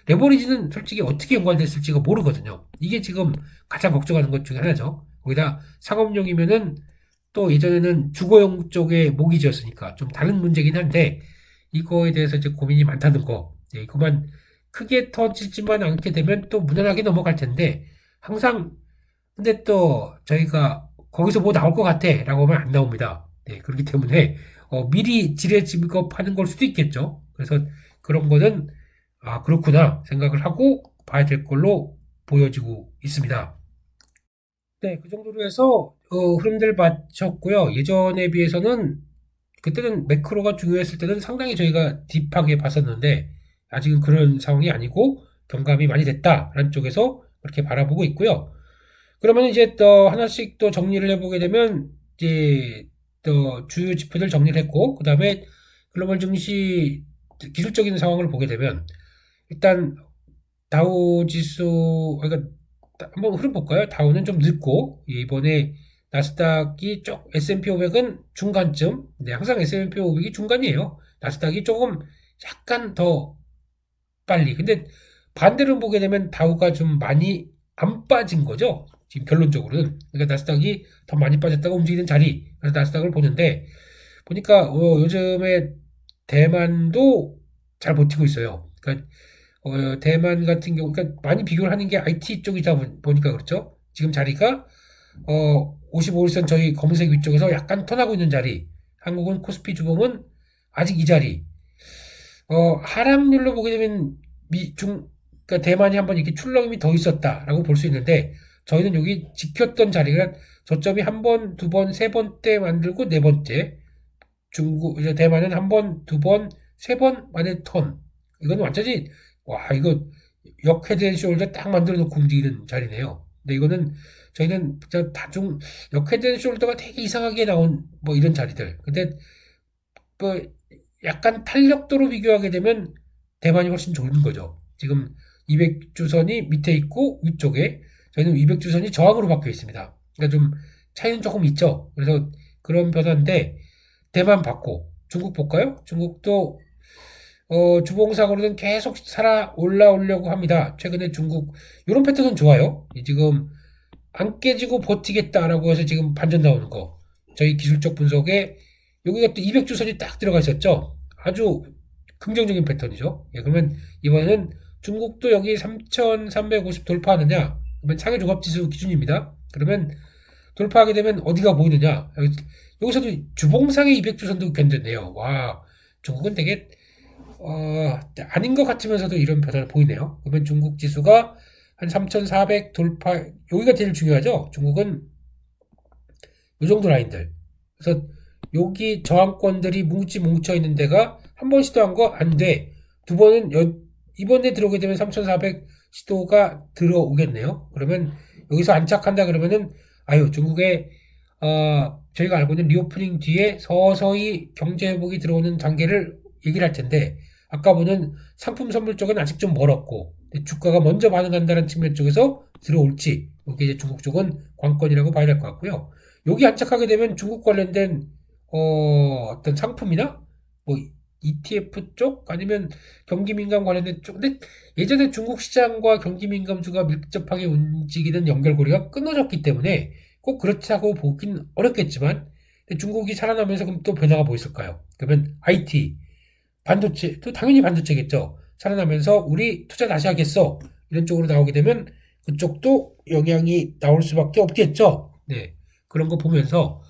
레버리지는 솔직히 어떻게 연관됐을지가 모르거든요. 이게 지금 가장 걱정하는 것 중에 하나죠. 거기다 상업용이면은 또 예전에는 주거용 쪽의 모기지였으니까 좀 다른 문제긴 한데 이거에 대해서 이제 고민이 많다는 거. 네, 이거만 크게 터지지만 않게 되면 또 무난하게 넘어갈 텐데 항상 근데 또 저희가 거기서 뭐 나올 것 같아 라고 하면 안 나옵니다. 네, 그렇기 때문에 미리 지레 지급하는 걸 수도 있겠죠. 그래서 그런 거는 아 그렇구나 생각을 하고 봐야 될 걸로 보여지고 있습니다. 네, 그 정도로 해서 흐름들 맞췄고요. 예전에 비해서는 그때는 매크로가 중요했을 때는 상당히 저희가 딥하게 봤었는데 아직은 그런 상황이 아니고 경감이 많이 됐다라는 쪽에서 그렇게 바라보고 있고요. 그러면 이제 또 하나씩 또 정리를 해보게 되면 이제 또 주요 지표들 정리를 했고 그 다음에 글로벌 증시 기술적인 상황을 보게 되면 일단 다우 지수 그러니까 한번 흐름 볼까요? 다우는 좀 늦고 이번에 나스닥이 S&P 500은 중간쯤. 네, 항상 S&P 500이 중간이에요. 나스닥이 조금 약간 더 빨리. 근데 반대로 보게 되면 다우가 좀 많이 안 빠진 거죠. 지금 결론적으로는. 그러니까 나스닥이 더 많이 빠졌다가 움직이는 자리. 그래서 나스닥을 보는데 보니까 요즘에 대만도 잘 버티고 있어요. 그러니까 대만 같은 경우, 그러니까 많이 비교를 하는 게 IT 쪽이다 보니까 그렇죠. 지금 자리가 55일선 저희 검은색 위쪽에서 약간 턴하고 있는 자리. 한국은 코스피 주봉은 아직 이 자리. 하락률로 보게 되면 그러니까 대만이 한번 이렇게 출렁임이 더 있었다라고 볼 수 있는데 저희는 여기 지켰던 자리가 저점이 한 번, 두 번, 세 번째 만들고 네 번째. 이제 대만은 한 번, 두 번, 세 번 만에 턴. 이건 완전히 와 이거 역헤드앤숄더 딱 만들어 놓고 움직이는 자리네요. 근데 이거는 저희는 다중 역헤드앤숄더가 되게 이상하게 나온 뭐 이런 자리들. 근데 뭐 약간 탄력도로 비교하게 되면 대만이 훨씬 좋은 거죠. 지금 200주선이 밑에 있고 위쪽에 저희는 200주선이 저항으로 박혀 있습니다. 그러니까 좀 차이는 조금 있죠. 그래서 그런 변화인데 대만 받고 중국 볼까요? 중국도 주봉상으로는 계속 올라오려고 합니다. 최근에 중국 이런 패턴은 좋아요. 지금 안 깨지고 버티겠다라고 해서 지금 반전 나오는 거. 저희 기술적 분석에 여기가 또 200주선이 딱 들어가 있었죠. 아주 긍정적인 패턴이죠. 예, 그러면 이번에는 중국도 여기 3,350 돌파하느냐? 그러면 상해 종합지수 기준입니다. 그러면 돌파하게 되면 어디가 보이느냐? 여기서도 주봉상의 200주선도 견뎠네요. 와, 중국은 되게 아닌 것 같으면서도 이런 변화를 보이네요. 그러면 중국 지수가 한 3,400 돌파, 여기가 제일 중요하죠. 중국은 이 정도 라인들. 그래서 여기 저항권들이 뭉쳐 있는 데가 한 번 시도한 거 안 돼. 두 번은 이번에 들어오게 되면 3,400 시도가 들어오겠네요. 그러면 여기서 안착한다 그러면은 아유 중국의 저희가 알고 있는 리오프닝 뒤에 서서히 경제 회복이 들어오는 단계를 얘기를 할 텐데 아까 보는 상품 선물 쪽은 아직 좀 멀었고 주가가 먼저 반응한다는 측면 쪽에서 들어올지 여기 이제 중국 쪽은 관건이라고 봐야 될 것 같고요. 여기 안착하게 되면 중국 관련된 어떤 상품이나 뭐 ETF 쪽 아니면 경기민감 관련된 쪽. 근데 예전에 중국 시장과 경기민감주가 밀접하게 움직이는 연결고리가 끊어졌기 때문에 꼭 그렇다고 보긴 어렵겠지만 중국이 살아나면서 그럼 또 변화가 뭐 있을까요? 그러면 IT, 반도체, 또 당연히 반도체겠죠. 살아나면서 우리 투자 다시 하겠어. 이런 쪽으로 나오게 되면 그쪽도 영향이 나올 수밖에 없겠죠. 네. 그런 거 보면서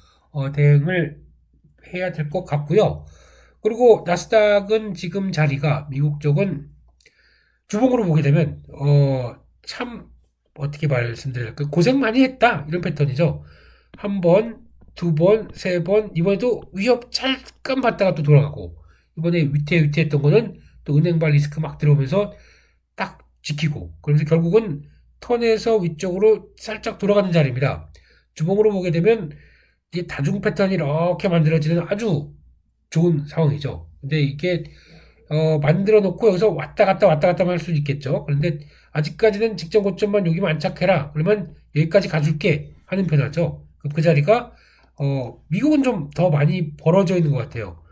대응을 해야 될 것 같고요. 그리고 나스닥은 지금 자리가 미국 쪽은 주봉으로 보게 되면 참 어떻게 말씀드릴까 고생 많이 했다 이런 패턴이죠. 한 번, 두 번, 세 번 이번에도 위협 잠깐 받다가 또 돌아가고 이번에 위태했던 거는 또 은행발 리스크 막 들어오면서 딱 지키고 그러면서 결국은 턴에서 위쪽으로 살짝 돌아가는 자리입니다. 주봉으로 보게 되면 이게 다중 패턴이 이렇게 만들어지는 아주 좋은 상황이죠. 근데 이게 만들어 놓고 여기서 왔다 갔다 할 수는 있겠죠. 그런데 아직까지는 직전 고점만 여기만 안착해라. 그러면 여기까지 가줄게 하는 변화죠. 그 자리가 미국은 좀 더 많이 벌어져 있는 것 같아요.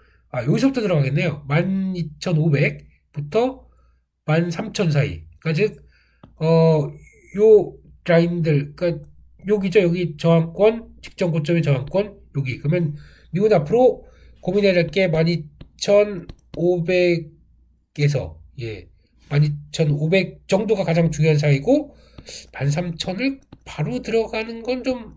여기서부터 들어가겠네요. 12,500부터 13,000 사이. 그러니까 즉 요 라인들, 그러니까 여기죠. 여기 저항권, 직전 고점의 저항권, 여기. 그러면 미국은 앞으로 고민해야 될 게 12,500에서, 예, 12,500 정도가 가장 중요한 사이고, 13,000을 바로 들어가는 건 좀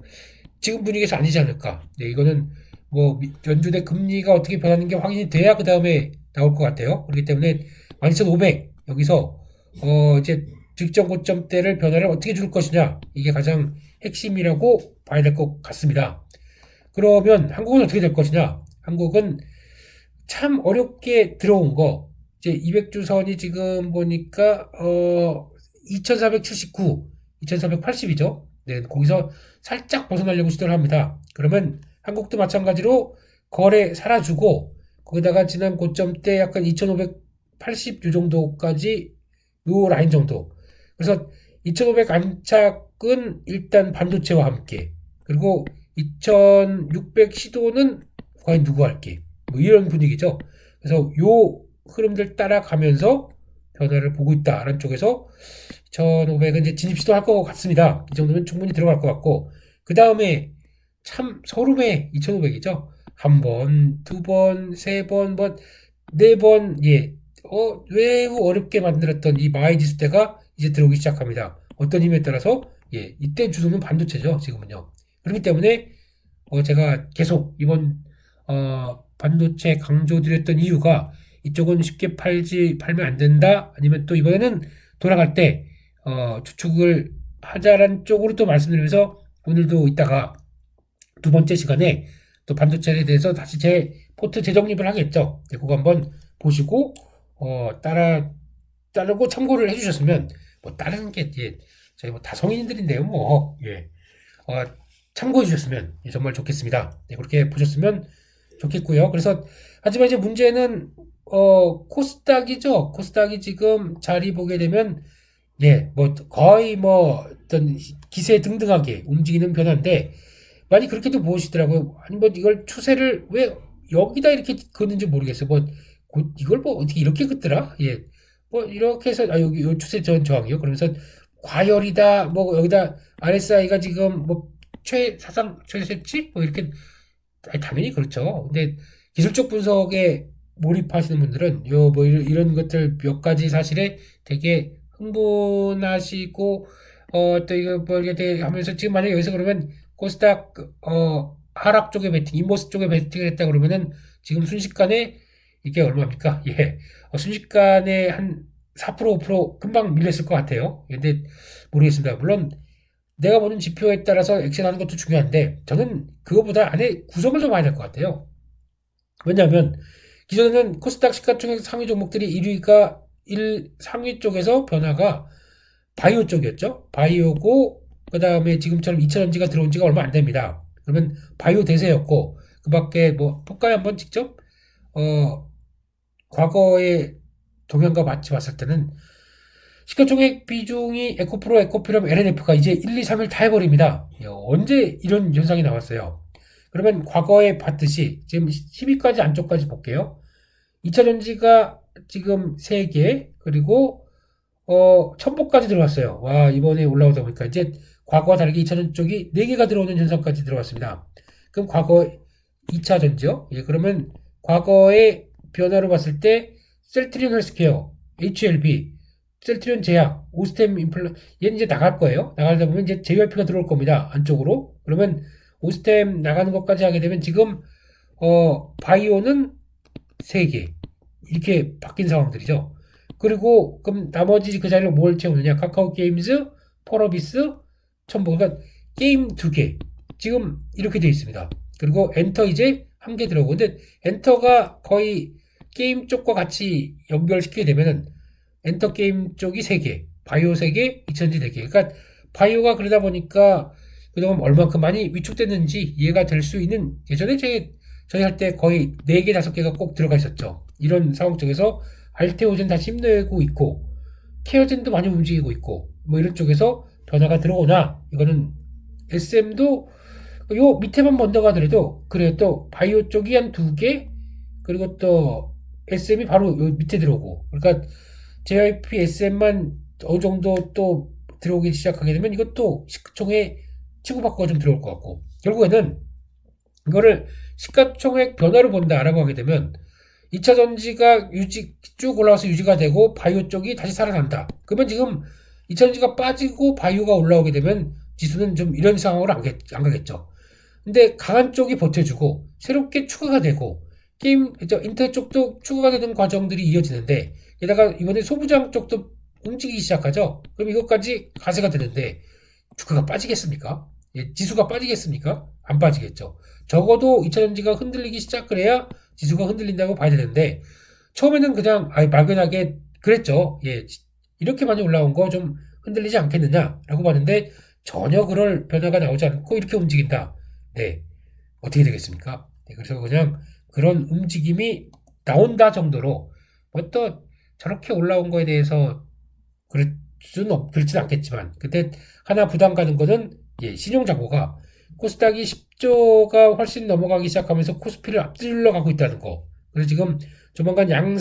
지금 분위기에서 아니지 않을까. 네, 이거는 뭐 연준의 금리가 어떻게 변하는 게 확인이 돼야 그 다음에 나올 것 같아요. 그렇기 때문에 12,500 여기서 이제 직전 고점대를 변화를 어떻게 줄 것이냐 이게 가장 핵심이라고 봐야 될 것 같습니다. 그러면 한국은 어떻게 될 것이냐? 한국은 참 어렵게 들어온 거, 이제 200주 선이 지금 보니까, 2479, 2480이죠. 네, 거기서 살짝 벗어나려고 시도를 합니다. 그러면 한국도 마찬가지로 거래 살아주고, 거기다가 지난 고점 때 약간 2580주 정도까지 요 라인 정도. 그래서 2500 안착은 일단 반도체와 함께, 그리고 2600 시도는 과연 누구 할게, 뭐 이런 분위기죠. 그래서 요 흐름들 따라가면서 변화를 보고 있다라는 쪽에서 1500은 이제 진입 시도할 것 같습니다. 이 정도면 충분히 들어갈 것 같고, 그 다음에 참 서름의 2500이죠. 한 번, 두 번, 세 번, 뭐, 네 번, 예. 매우 어렵게 만들었던 이 마이지수 대가 이제 들어오기 시작합니다. 어떤 힘에 따라서, 예. 이때 주소는 반도체죠, 지금은요. 그렇기 때문에, 제가 계속 이번, 반도체 강조드렸던 이유가, 이쪽은 쉽게 팔면 안 된다, 아니면 또 이번에는 돌아갈 때, 추측을 하자란 쪽으로 또 말씀드리면서, 오늘도 이따가 두 번째 시간에 또 반도체에 대해서 다시 제 포트 재정립을 하겠죠. 네, 그거 한번 보시고, 따르고 참고를 해주셨으면, 뭐, 따르는 게, 예, 저희 뭐 다 성인들인데요, 뭐, 예. 참고해 주셨으면 정말 좋겠습니다. 네, 그렇게 보셨으면 좋겠고요. 그래서, 하지만 이제 문제는, 코스닥이죠. 코스닥이 지금 자리 보게 되면, 예, 뭐, 거의 뭐, 어떤 기세 등등하게 움직이는 변화인데, 많이 그렇게도 보시더라고요. 아니, 뭐, 이걸 추세를 왜 여기다 이렇게 긋는지 모르겠어요. 뭐, 이걸 뭐, 어떻게 이렇게 긋더라? 예. 뭐, 이렇게 해서, 여기, 요 추세 전 저항이요. 그러면서, 과열이다, 뭐, 여기다 RSI가 지금, 뭐, 사상 최대치? 뭐, 이렇게, 아니, 당연히 그렇죠. 근데, 기술적 분석에 몰입하시는 분들은, 뭐, 이런 것들 몇 가지 사실에 되게 흥분하시고, 또 이거 뭐, 이렇게 하면서, 지금 만약에 여기서 그러면, 코스닥 하락 쪽에 베팅, 인버스 쪽에 베팅을 했다 그러면은 지금 순식간에 이게 얼마입니까? 예, 순식간에 한 4% 5% 금방 밀렸을 것 같아요. 근데 모르겠습니다. 물론 내가 보는 지표에 따라서 액션하는 것도 중요한데 저는 그거보다 안에 구성을 좀 봐야 될 것 같아요. 왜냐하면 기존에는 코스닥 시가총액 상위 종목들이 1위가 상위 쪽에서 변화가 바이오 쪽이었죠. 바이오고 그 다음에 지금처럼 2차전지가 들어온 지가 얼마 안 됩니다. 그러면 바이오 대세였고 그 밖에 뭐 포카에 한번 직접 과거의 동향과 같이 봤을 때는 시가총액 비중이 에코프로, 에코피럼, LNF가 이제 1, 2, 3을 다 해버립니다. 언제 이런 현상이 나왔어요? 그러면 과거에 봤듯이 지금 10위까지 안쪽까지 볼게요. 2차전지가 지금 3개, 그리고 첨보까지 들어왔어요. 와, 이번에 올라오다 보니까 이제 과거와 다르게 2차전지 쪽이 4개가 들어오는 현상까지 들어왔습니다. 그럼 과거 2차전지요? 예, 그러면 과거의 변화로 봤을 때 셀트리온 헬스케어, HLB, 셀트리온 제약, 오스템 임플라, 얘는 이제 나갈 거예요. 나가다 보면 이제 JYP가 들어올 겁니다. 안쪽으로. 그러면 오스템 나가는 것까지 하게 되면 지금 바이오는 3개 이렇게 바뀐 상황들이죠. 그리고 그럼 나머지 그 자리로 뭘 채우느냐? 카카오 게임즈, 펄어비스, 첨보. 그러니까 게임 2개. 지금 이렇게 되어 있습니다. 그리고 엔터 이제 1개 들어오고. 근데 엔터가 거의 게임 쪽과 같이 연결시키게 되면은 엔터 게임 쪽이 3개, 바이오 3개, 2차전지 4개. 그러니까 바이오가 그러다 보니까 그동안 얼만큼 많이 위축됐는지 이해가 될 수 있는, 예전에 저희 할 때 거의 4개, 5개가 꼭 들어가 있었죠. 이런 상황 쪽에서 알테오젠 다시 힘내고 있고, 케어젠도 많이 움직이고 있고, 뭐 이런 쪽에서 변화가 들어오나, 이거는 SM도 요 밑에만 먼저 가더라도, 그래요. 또 바이오 쪽이 한 2개, 그리고 또 SM이 바로 요 밑에 들어오고, 그러니까 JYP SM만 어느 정도 또 들어오기 시작하게 되면 이것도 시가총액 치고받고가 좀 들어올 것 같고, 결국에는 이거를 시가총액 변화를 본다라고 하게 되면 2차 전지가 쭉 올라와서 유지가 되고 바이오 쪽이 다시 살아난다. 그러면 지금 2차 전지가 빠지고 바이오가 올라오게 되면 지수는 좀 이런 상황으로 안 가겠죠. 근데 강한 쪽이 버텨주고 새롭게 추가가 되고 게임 인터넷 쪽도 추가가 되는 과정들이 이어지는데, 게다가 이번에 소부장 쪽도 움직이기 시작하죠. 그럼 이것까지 가세가 되는데 주가가 빠지겠습니까? 예, 지수가 빠지겠습니까? 안 빠지겠죠. 적어도 2차 전지가 흔들리기 시작을 해야 지수가 흔들린다고 봐야 되는데 처음에는 그냥 막연하게 그랬죠. 예, 이렇게 많이 올라온 거 좀 흔들리지 않겠느냐라고 봤는데 전혀 그럴 변화가 나오지 않고 이렇게 움직인다. 네, 어떻게 되겠습니까? 네, 그래서 그냥 그런 움직임이 나온다 정도로 어떤 저렇게 올라온 거에 대해서 그렇진 않겠지만 그때 하나 부담 가는 거는 신용장고가 코스닥이 10조가 훨씬 넘어가기 시작하면서 코스피를 앞질러 가고 있다는 거. 그래서 지금 조만간 양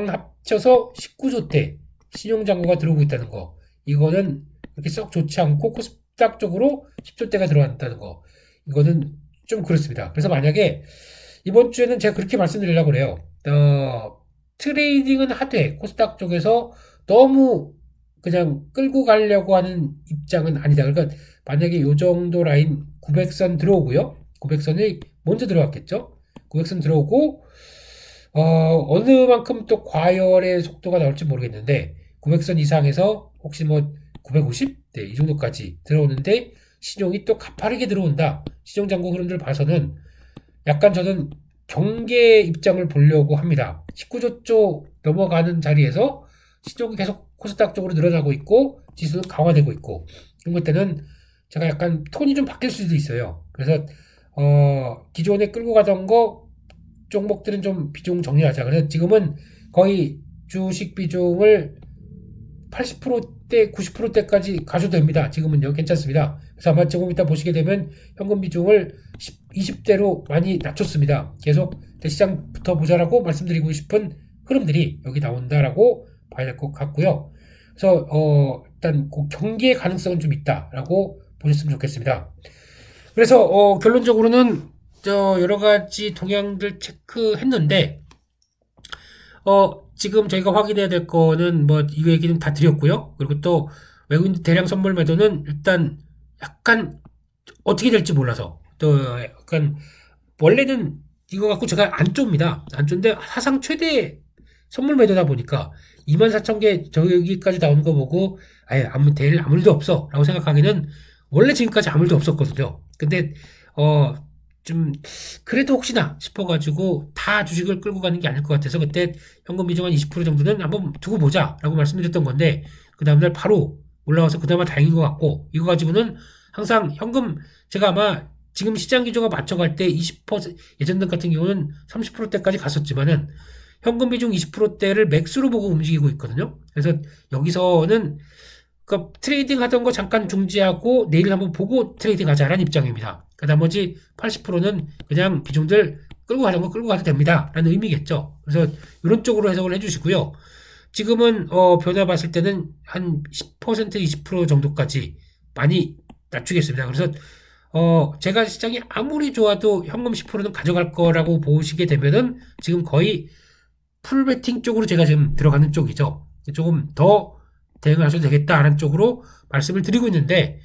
합쳐서 19조대 신용장고가 들어오고 있다는 거. 이거는 그렇게 썩 좋지 않고 코스닥 쪽으로 10조대가 들어왔다는 거. 이거는 좀 그렇습니다. 그래서 만약에 이번 주에는 제가 그렇게 말씀드리려고 그래요. 트레이딩은 하되 코스닥 쪽에서 너무 그냥 끌고 가려고 하는 입장은 아니다. 그러니까 만약에 요 정도 라인 900선 들어오고요. 900선이 먼저 들어왔겠죠. 900선 들어오고 어느 만큼 또 과열의 속도가 나올지 모르겠는데 900선 이상에서 혹시 뭐 950? 네, 이 정도까지 들어오는데 신용이 또 가파르게 들어온다. 시정장고 흐름들 봐서는 약간 저는 경계 입장을 보려고 합니다. 19조 쪽 넘어가는 자리에서 시종이 계속 코스닥 쪽으로 늘어나고 있고 지수는 강화되고 있고 그런 때는 제가 약간 톤이 좀 바뀔 수도 있어요. 그래서 기존에 끌고 가던 거 종목들은 좀 비중 정리하자. 그래서 지금은 거의 주식 비중을 80%대, 90%대까지 가셔도 됩니다. 지금은요, 괜찮습니다. 그래서 아마 조금 이따 보시게 되면 현금 비중을 20대로 많이 낮췄습니다. 계속 시장부터 보자라고 말씀드리고 싶은 흐름들이 여기 나온다라고 봐야 될 것 같고요. 그래서 일단 그 경기의 가능성은 좀 있다라고 보셨으면 좋겠습니다. 그래서 결론적으로는 여러 가지 동향들 체크했는데 지금 저희가 확인해야 될 거는 뭐 이 얘기는 다 드렸고요. 그리고 또 외국인 대량 선물 매도는 일단 약간 어떻게 될지 몰라서 또 약간 원래는 이거 갖고 제가 안 좁니다. 안 좁는데 사상 최대 선물 매도다 보니까 24,000개 저기까지 나오는 거 보고 아예 될 아무 일도 없어 라고 생각하기는 원래 지금까지 아무 일도 없었거든요. 근데 좀 그래도 혹시나 싶어가지고 다 주식을 끌고 가는 게 아닐 것 같아서 그때 현금 비중 한 20% 정도는 한번 두고 보자 라고 말씀드렸던 건데 그 다음날 바로 올라와서 그나마 다행인 것 같고 이거 가지고는 항상 현금 제가 아마 지금 시장 기조가 맞춰갈 때 20% 예전 같은 경우는 30%대까지 갔었지만은 현금 비중 20%대를 맥스로 보고 움직이고 있거든요. 그래서 여기서는 그러니까 트레이딩 하던 거 잠깐 중지하고 내일 한번 보고 트레이딩 하자라는 입장입니다. 그 나머지 80%는 그냥 비중들 끌고 가는 거 끌고 가도 됩니다. 라는 의미겠죠. 그래서 이런 쪽으로 해석을 해주시고요. 지금은 변화 봤을 때는 한 10% 20% 정도까지 많이 낮추겠습니다. 그래서 제가 시장이 아무리 좋아도 현금 10%는 가져갈 거라고 보시게 되면은 지금 거의 풀베팅 쪽으로 제가 지금 들어가는 쪽이죠. 조금 더 대응을 하셔도 되겠다라는 쪽으로 말씀을 드리고 있는데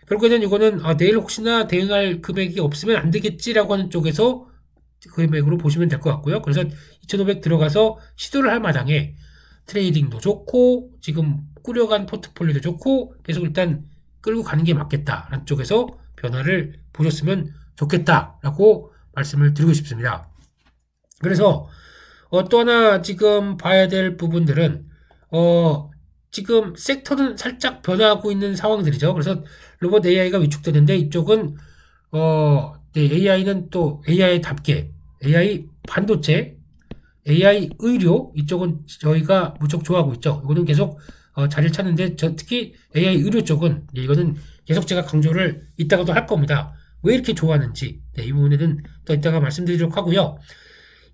결국에는 이거는 내일 혹시나 대응할 금액이 없으면 안 되겠지라고 하는 쪽에서 그 금액으로 보시면 될 것 같고요. 그래서 2,500 들어가서 시도를 할 마당에 트레이딩도 좋고 지금 꾸려간 포트폴리오도 좋고 계속 일단 끌고 가는 게 맞겠다라는 쪽에서 변화를 보셨으면 좋겠다라고 말씀을 드리고 싶습니다. 그래서 또 하나 지금 봐야 될 부분들은 지금 섹터는 살짝 변화하고 있는 상황들이죠. 그래서 로봇 AI가 위축되는데 이쪽은 AI는 또 AI답게 AI 반도체, AI 의료 이쪽은 저희가 무척 좋아하고 있죠. 이거는 계속 자리를 찾는데 특히 AI 의료 쪽은 이거는 계속 제가 강조를 이따가도 할 겁니다. 왜 이렇게 좋아하는지 이 부분에는 또 이따가 말씀드리도록 하고요.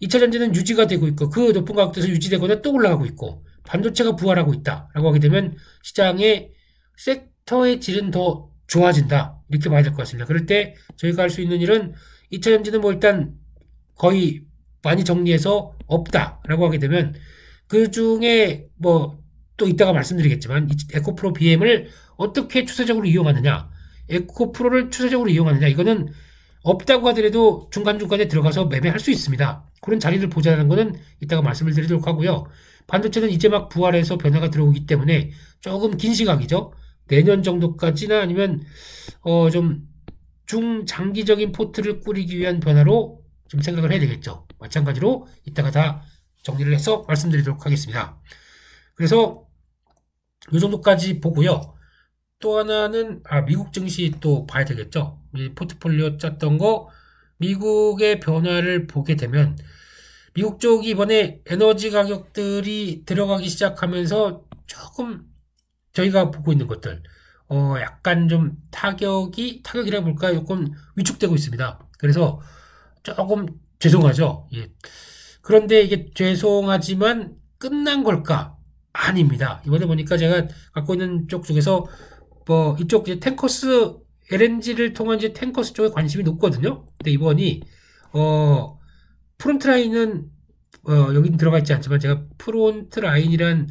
2차 전지는 유지가 되고 있고 그 높은 가격대에서 유지되거나 또 올라가고 있고 반도체가 부활하고 있다라고 하게 되면 시장의 섹터의 질은 더 좋아진다 이렇게 봐야 될 것 같습니다. 그럴 때 저희가 할 수 있는 일은 2차 전지는 뭐 일단 거의 많이 정리해서 없다라고 하게 되면 그 중에 뭐 또 이따가 말씀드리겠지만 에코프로 BM을 어떻게 추세적으로 이용하느냐 에코프로를 추세적으로 이용하느냐 이거는 없다고 하더라도 중간중간에 들어가서 매매할 수 있습니다. 그런 자리를 보자는 거는 이따가 말씀을 드리도록 하고요. 반도체는 이제 막 부활해서 변화가 들어오기 때문에 조금 긴 시각이죠. 내년 정도까지나 아니면 좀 중장기적인 포트를 꾸리기 위한 변화로 좀 생각을 해야 되겠죠. 마찬가지로 이따가 다 정리를 해서 말씀드리도록 하겠습니다. 그래서 이 정도까지 보고요. 또 하나는 미국 증시 또 봐야 되겠죠. 이 포트폴리오 짰던 거 미국의 변화를 보게 되면 미국 쪽이 이번에 에너지 가격들이 들어가기 시작하면서 조금 저희가 보고 있는 것들 약간 좀 타격이라 볼까요? 조금 위축되고 있습니다. 그래서 조금 죄송하죠. 예. 그런데 이게 죄송하지만 끝난 걸까? 아닙니다. 이번에 보니까 제가 갖고 있는 쪽 중에서 뭐 이쪽 이제 탱커스 LNG를 통한 이제 탱커스 쪽에 관심이 높거든요. 근데 이번이 프론트라인은 여긴 들어가 있지 않지만 제가 프론트라인이란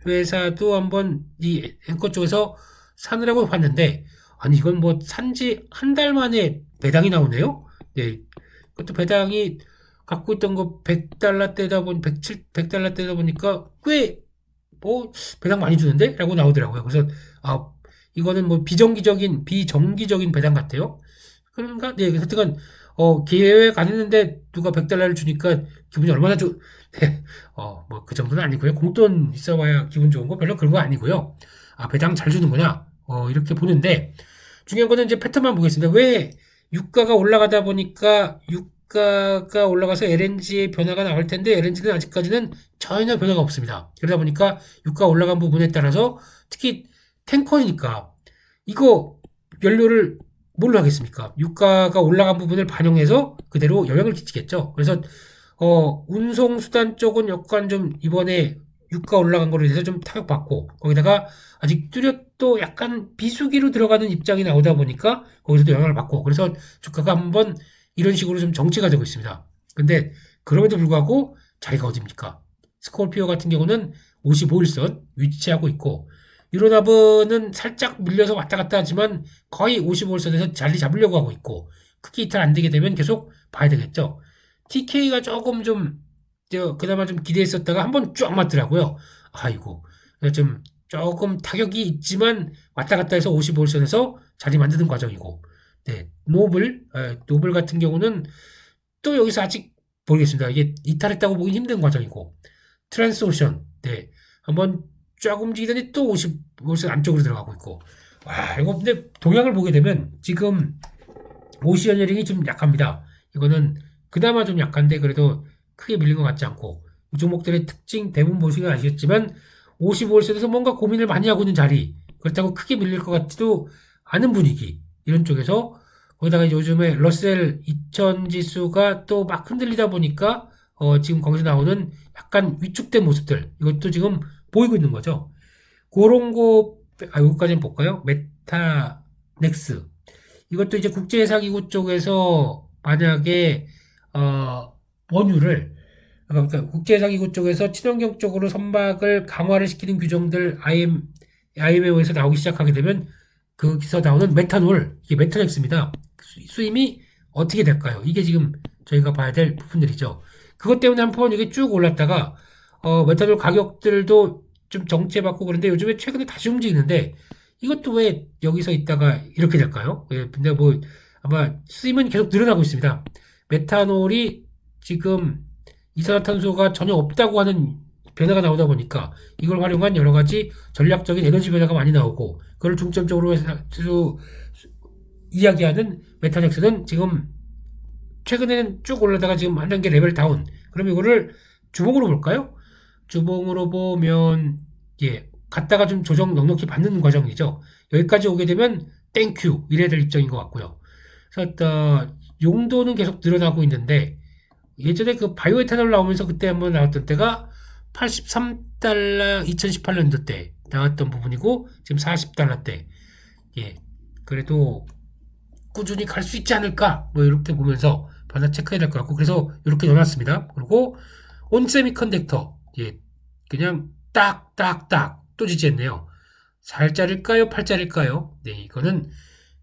회사도 한번 이 앵커 쪽에서 사느라고 봤는데 아니 이건 뭐 산지 한 달 만에 배당이 나오네요. 네. 그것도 배당이 갖고 있던 거 100달러대다 보니 100달러대다 보니까 꽤 뭐 배당 많이 주는데? 라고 나오더라고요. 그래서 이거는 뭐 비정기적인 배당 같아요. 그런가? 네, 하여튼 계획 안 했는데 누가 100달러를 주니까 기분이 얼마나 네, 뭐 그 정도는 아니고요. 공돈 있어봐야 기분 좋은 거 별로 그런 거 아니고요. 배당 잘 주는구나. 이렇게 보는데 중요한 거는 이제 패턴만 보겠습니다. 왜 유가가 올라가다 보니까 유가가 올라가서 LNG의 변화가 나올 텐데 LNG는 아직까지는 전혀 변화가 없습니다. 그러다 보니까 유가 올라간 부분에 따라서 특히 탱커니까 이거 연료를 뭘로 하겠습니까? 유가가 올라간 부분을 반영해서 그대로 영향을 끼치겠죠. 그래서 운송수단 쪽은 약간 좀 이번에 유가 올라간 거로 인해서 좀 타격받고 거기다가 아직 뚜렷도 약간 비수기로 들어가는 입장이 나오다 보니까 거기서도 영향을 받고 그래서 주가가 한번 이런 식으로 좀 정체가 되고 있습니다. 근데 그럼에도 불구하고 자리가 어딥니까? 스콜피오 같은 경우는 55일선 위치하고 있고 유로나브는 살짝 밀려서 왔다 갔다 하지만 거의 55일선에서 자리 잡으려고 하고 있고 크게 이탈 안 되게 되면 계속 봐야 되겠죠. TK가 조금 좀 그나마 좀 기대했었다가 한번 쫙 맞더라고요. 아이고 좀 조금 타격이 있지만 왔다 갔다 해서 55일선에서 자리 만드는 과정이고 네, 노블 같은 경우는 또 여기서 아직 모르겠습니다. 이게 이탈했다고 보기 힘든 과정이고 트랜스오션 네, 한번 쫙 움직이더니 또 55일선 안쪽으로 들어가고 있고 이거 근데 동향을 보게 되면 지금 오시아니링이 좀 약합니다. 이거는 그나마 좀 약한데 그래도 크게 밀린 것 같지 않고 이 종목들의 특징 대부분 보시면 아시겠지만 55일선에서 뭔가 고민을 많이 하고 있는 자리 그렇다고 크게 밀릴 것 같지도 않은 분위기 이런 쪽에서 거기다가 이제 요즘에 러셀 2000 지수가 또 막 흔들리다 보니까 지금 거기서 나오는 약간 위축된 모습들 이것도 지금 보이고 있는 거죠. 그런 거 이거까지는 볼까요? 메타넥스 이것도 이제 국제회사기구 쪽에서 만약에 원유를 그러니까 국제회사기구 쪽에서 친환경 쪽으로 선박을 강화를 시키는 규정들 IMO에서 나오기 시작하게 되면 거기서 나오는 메탄올 이게 메타넥스입니다. 수임이 어떻게 될까요? 이게 지금 저희가 봐야 될 부분들이죠. 그것 때문에 한번 이게 쭉 올랐다가 메탄올 가격들도 좀 정체받고 그런데 요즘에 최근에 다시 움직이는데 이것도 왜 여기서 있다가 이렇게 될까요? 예, 근데 뭐 아마 수임은 계속 늘어나고 있습니다. 메탄올이 지금 이산화탄소가 전혀 없다고 하는 변화가 나오다 보니까 이걸 활용한 여러 가지 전략적인 에너지 변화가 많이 나오고 그걸 중점적으로 해서 이야기하는 메타넥스는 지금 최근에는 쭉 올라다가 지금 한 단계 레벨 다운. 그럼 이거를 주봉으로 볼까요? 주봉으로 보면 갔다가 좀 조정 넉넉히 받는 과정이죠. 여기까지 오게 되면 땡큐 이래야 될 입장인 것 같고요. 그래서 용도는 계속 늘어나고 있는데 예전에 그 바이오에탄올 나오면서 그때 한번 나왔던 때가 83달러 2018년도 때 나왔던 부분이고 지금 40달러대 그래도 꾸준히 갈 수 있지 않을까 뭐 이렇게 보면서 바닥 체크해야 될 것 같고 그래서 이렇게 넣어놨습니다. 그리고 온세미컨덕터 그냥 딱딱딱 또 지지했네요. 4짜리일까요? 8짜리일까요? 네, 이거는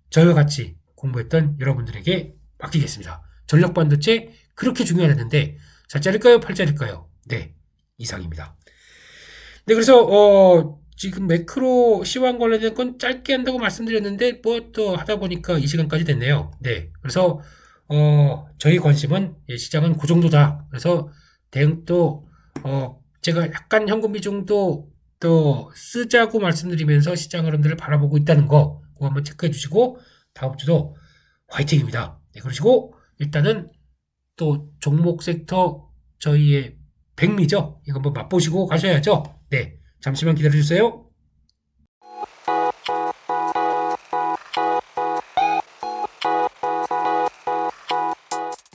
저희와 같이 공부했던 여러분들에게 맡기겠습니다. 전력 반도체 그렇게 중요하다는데 4짜리일까요? 8짜리일까요? 네, 이상입니다. 네, 그래서 지금 매크로 시황 관련된 건 짧게 한다고 말씀드렸는데 뭐 또 하다 보니까 이 시간까지 됐네요. 네, 그래서 저희 관심은 시장은 그 정도다. 그래서 대응도 제가 약간 현금 비중도 또 쓰자고 말씀드리면서 시장 흐름들을 바라보고 있다는 거 그거 한번 체크해 주시고 다음 주도 화이팅입니다. 네, 그러시고 일단은 또 종목 섹터 저희의 백미죠. 이거 한번 맛보시고 가셔야죠. 네, 잠시만 기다려 주세요.